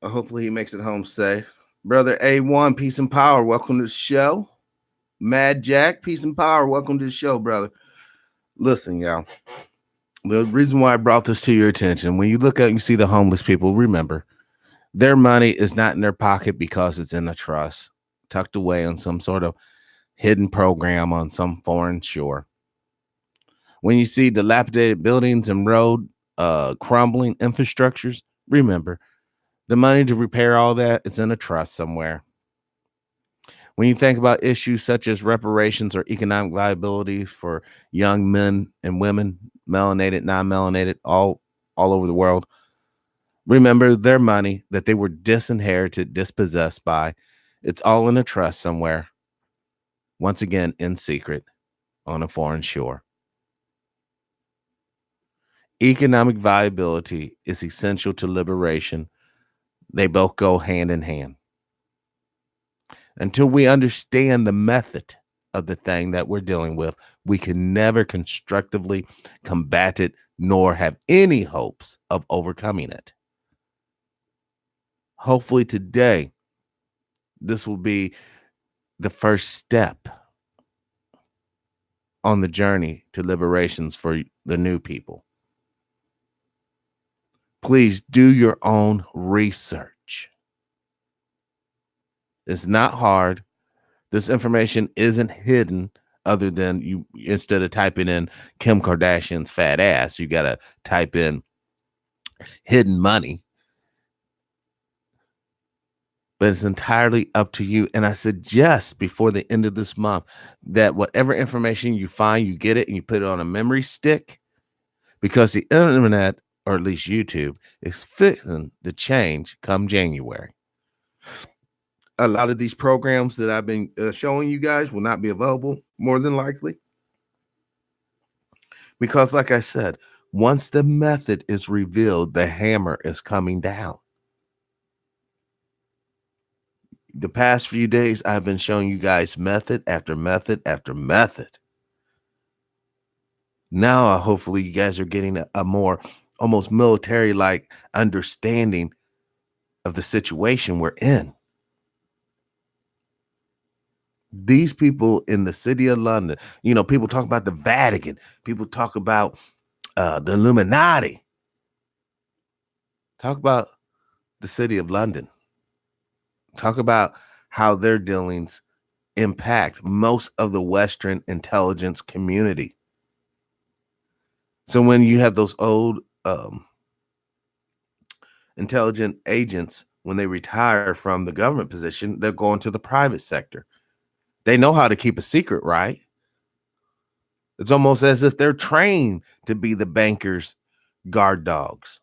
[SPEAKER 1] Hopefully he makes it home safe. Brother A1, peace and power. Welcome to the show. Mad Jack, peace and power. Welcome to the show, brother. Listen, y'all. The reason why I brought this to your attention, when you look at and you see the homeless people, remember, their money is not in their pocket because it's in a trust, tucked away on some sort of hidden program on some foreign shore. When you see dilapidated buildings and road crumbling infrastructures, remember, the money to repair all that is in a trust somewhere. When you think about issues such as reparations or economic viability for young men and women, melanated, non-melanated, all over the world, remember their money that they were disinherited, dispossessed by. It's all in a trust somewhere. Once again, in secret, on a foreign shore. Economic viability is essential to liberation. They both go hand in hand. Until we understand the method of the thing that we're dealing with, we can never constructively combat it, nor have any hopes of overcoming it. Hopefully today, this will be the first step on the journey to liberations for the new people. Please do your own research. It's not hard. This information isn't hidden, other than you, instead of typing in Kim Kardashian's fat ass, you got to type in hidden money. But it's entirely up to you. And I suggest before the end of this month that whatever information you find, you get it and you put it on a memory stick, because the internet, or at least YouTube, is fixing to change come January. A lot of these programs that I've been showing you guys will not be available, more than likely. Because like I said, once the method is revealed, the hammer is coming down. The past few days, I've been showing you guys method after method after method. Now, hopefully, you guys are getting a more almost military-like understanding of the situation we're in. These people in the city of London, people talk about the Vatican. People talk about the Illuminati. Talk about the city of London. Talk about how their dealings impact most of the Western intelligence community. So when you have those old intelligent agents, when they retire from the government position, they're going to the private sector. They know how to keep a secret, right? It's almost as if they're trained to be the bankers' guard dogs.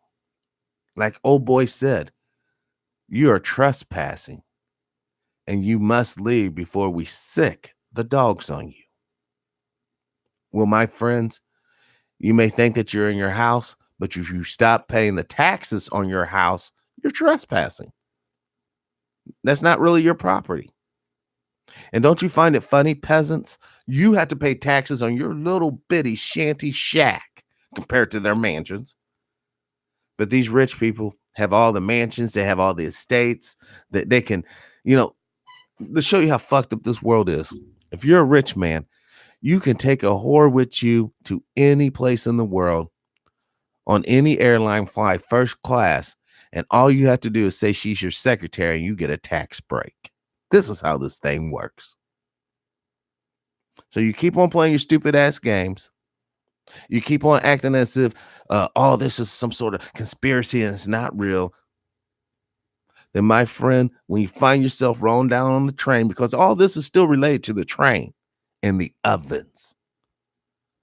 [SPEAKER 1] Like old boy said, you are trespassing and you must leave before we sick the dogs on you. Well, my friends, you may think that you're in your house, but if you stop paying the taxes on your house, you're trespassing. That's not really your property. And don't you find it funny, peasants? You have to pay taxes on your little bitty shanty shack compared to their mansions. But these rich people have all the mansions, they have all the estates that they can, to show you how fucked up this world is. If you're a rich man, you can take a whore with you to any place in the world on any airline, fly first class, and all you have to do is say she's your secretary and you get a tax break. This is how this thing works. So you keep on playing your stupid ass games. You keep on acting as if all this is some sort of conspiracy and it's not real. Then, my friend, when you find yourself rolling down on the train, because all this is still related to the train and the ovens,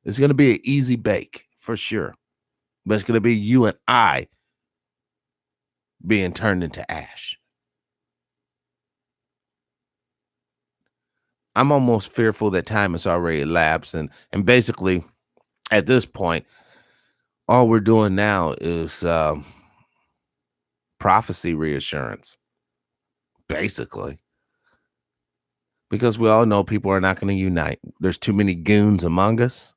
[SPEAKER 1] it's going to be an easy bake for sure. But it's going to be you and I being turned into ash. I'm almost fearful that time has already elapsed. And basically, at this point, all we're doing now is prophecy reassurance, basically. Because we all know people are not going to unite. There's too many goons among us.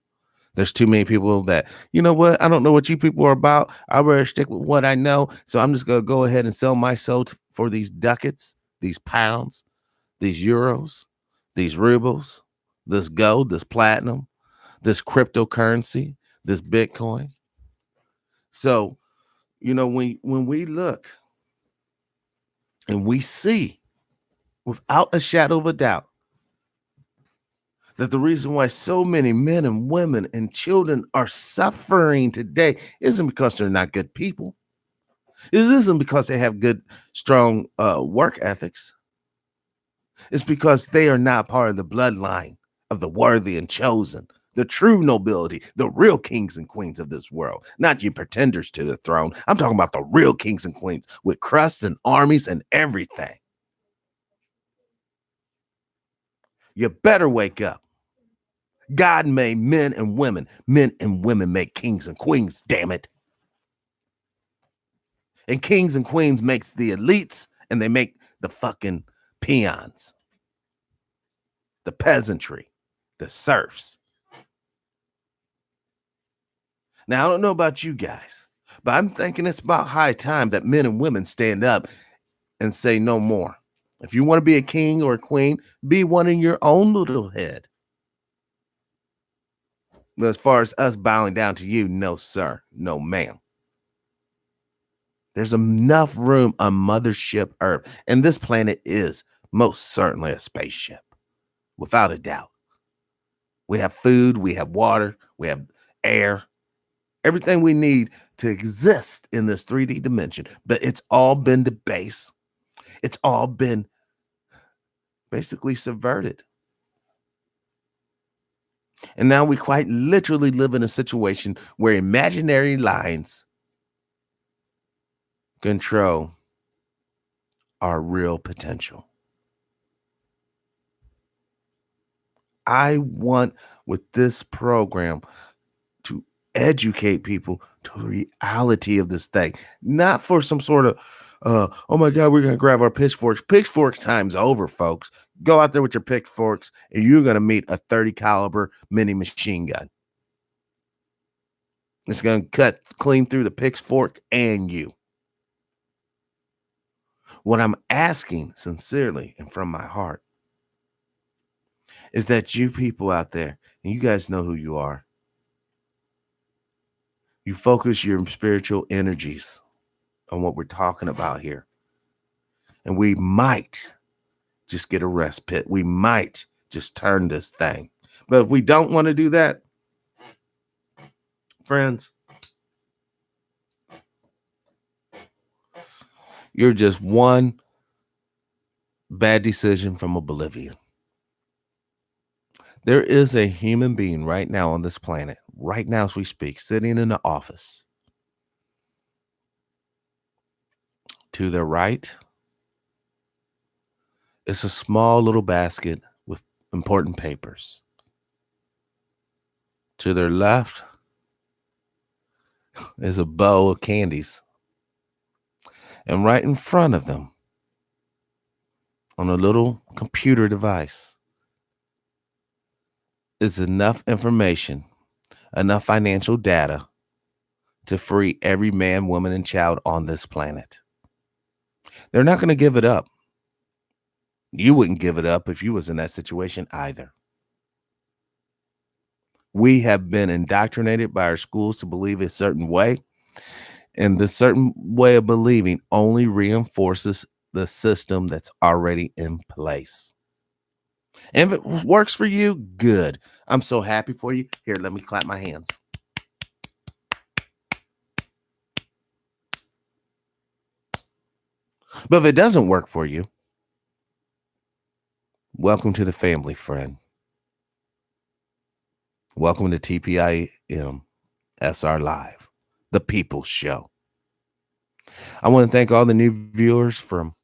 [SPEAKER 1] There's too many people that, you know what? I don't know what you people are about. I better stick with what I know. So I'm just going to go ahead and sell my soul for these ducats, these pounds, these euros, these rubles, this gold, this platinum, this cryptocurrency, this Bitcoin. So, when we look and we see without a shadow of a doubt that the reason why so many men and women and children are suffering today isn't because they're not good people. It isn't because they have good, strong work ethics. It's because they are not part of the bloodline of the worthy and chosen, the true nobility, the real kings and queens of this world, not your pretenders to the throne. I'm talking about the real kings and queens with crusts and armies and everything. You better wake up. God made men and women. Men and women make kings and queens, damn it. And kings and queens makes the elites and they make the fucking peons, the peasantry, the serfs. Now, I don't know about you guys, but I'm thinking it's about high time that men and women stand up and say no more. If you want to be a king or a queen, be one in your own little head. But as far as us bowing down to you, no, sir, no, ma'am. There's enough room on Mothership Earth, and this planet is most certainly a spaceship, without a doubt. We have food, we have water, we have air, everything we need to exist in this 3D dimension, but it's all been debased. It's all been basically subverted. And now we quite literally live in a situation where imaginary lines control our real potential. I want with this program to educate people to the reality of this thing, not for some sort of, oh my God, we're going to grab our pitchforks. Pitchforks time's over, folks. Go out there with your pitchforks and you're going to meet a 30 caliber mini machine gun. It's going to cut clean through the pitchfork and you. What I'm asking sincerely and from my heart is that you people out there, and you guys know who you are, you focus your spiritual energies on what we're talking about here. And we might just get a respite. We might just turn this thing. But if we don't want to do that, friends, you're just one bad decision from oblivion. There is a human being right now on this planet, right now as we speak, sitting in the office. To their right, it's a small little basket with important papers. To their left is a bowl of candies. And right in front of them, on a little computer device, is enough information, enough financial data to free every man, woman, and child on this planet. They're not going to give it up. You wouldn't give it up if you was in that situation either. We have been indoctrinated by our schools to believe a certain way, and the certain way of believing only reinforces the system that's already in place. And if it works for you, good. I'm so happy for you. Here, let me clap my hands. But if it doesn't work for you, welcome to the family, friend. Welcome to TPIM SR Live, the People's Show. I want to thank all the new viewers from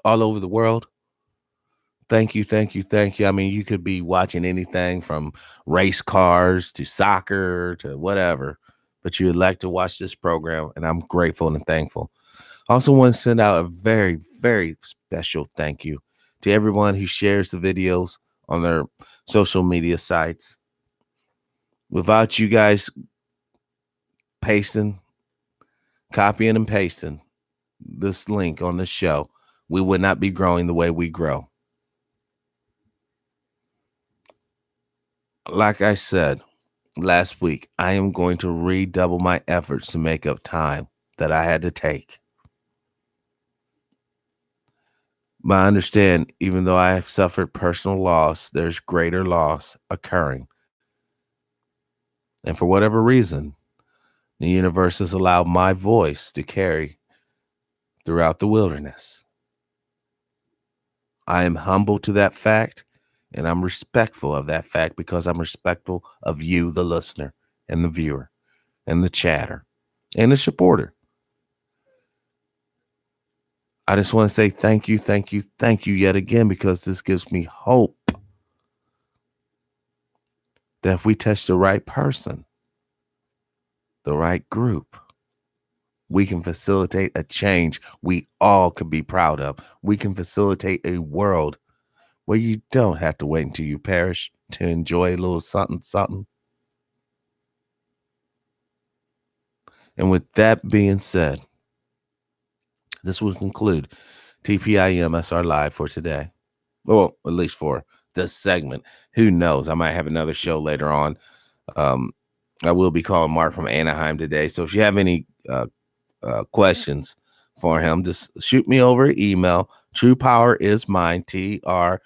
[SPEAKER 1] all over the world. Thank you, thank you, thank you. I mean, you could be watching anything from race cars to soccer to whatever, but you would like to watch this program, and I'm grateful and thankful. I also want to send out a very, very special thank you to everyone who shares the videos on their social media sites. Without you guys copying and pasting this link on this show, we would not be growing the way we grow. Like I said last week, I am going to redouble my efforts to make up time that I had to take. But I understand, even though I have suffered personal loss, there's greater loss occurring. And for whatever reason, the universe has allowed my voice to carry throughout the wilderness. I am humble to that fact, and I'm respectful of that fact because I'm respectful of you, the listener, and the viewer, and the chatter, and the supporter. I just want to say thank you, thank you, thank you yet again, because this gives me hope that if we touch the right person, the right group, we can facilitate a change we all could be proud of. We can facilitate a world where you don't have to wait until you perish to enjoy a little something, something. And with that being said, this will conclude TPIM SR Live for today. Well, at least for this segment. Who knows? I might have another show later on. I will be calling Mark from Anaheim today. So if you have any questions for him, just shoot me over an email. True Power is Mine, TRUISPOWERMINE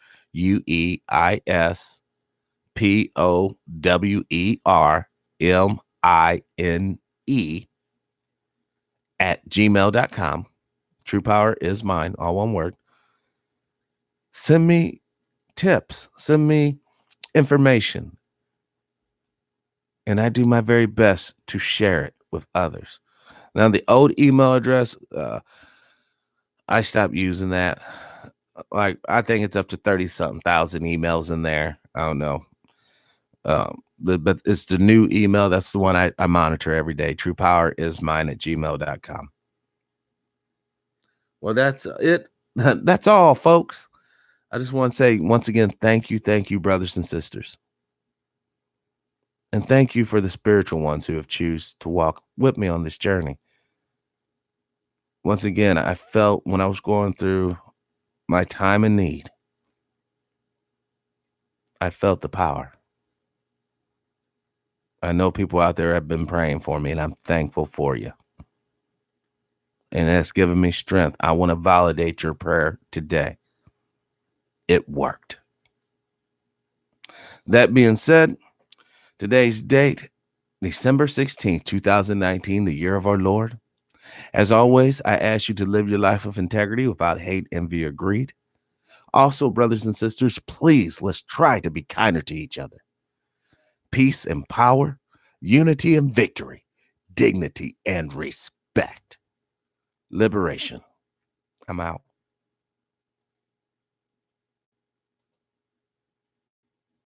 [SPEAKER 1] @gmail.com. True Power is Mine, all one word. Send me tips, send me information, and I do my very best to share it with others. Now, the old email address, I stopped using that. Like, I think it's up to 30-something thousand emails in there. I don't know. But it's the new email. That's the one I monitor every day. truepowerismine@gmail.com. Well, that's it. That's all, folks. I just want to say once again, thank you, brothers and sisters. And thank you for the spiritual ones who have chosen to walk with me on this journey. Once again, I felt when I was going through my time in need, I felt the power. I know people out there have been praying for me, and I'm thankful for you. And that's given me strength. I want to validate your prayer today. It worked. That being said, today's date, December 16th, 2019, the year of our Lord. As always, I ask you to live your life of integrity without hate, envy, or greed. Also, brothers and sisters, please, let's try to be kinder to each other. Peace and power, unity and victory, dignity and respect. Liberation. I'm out.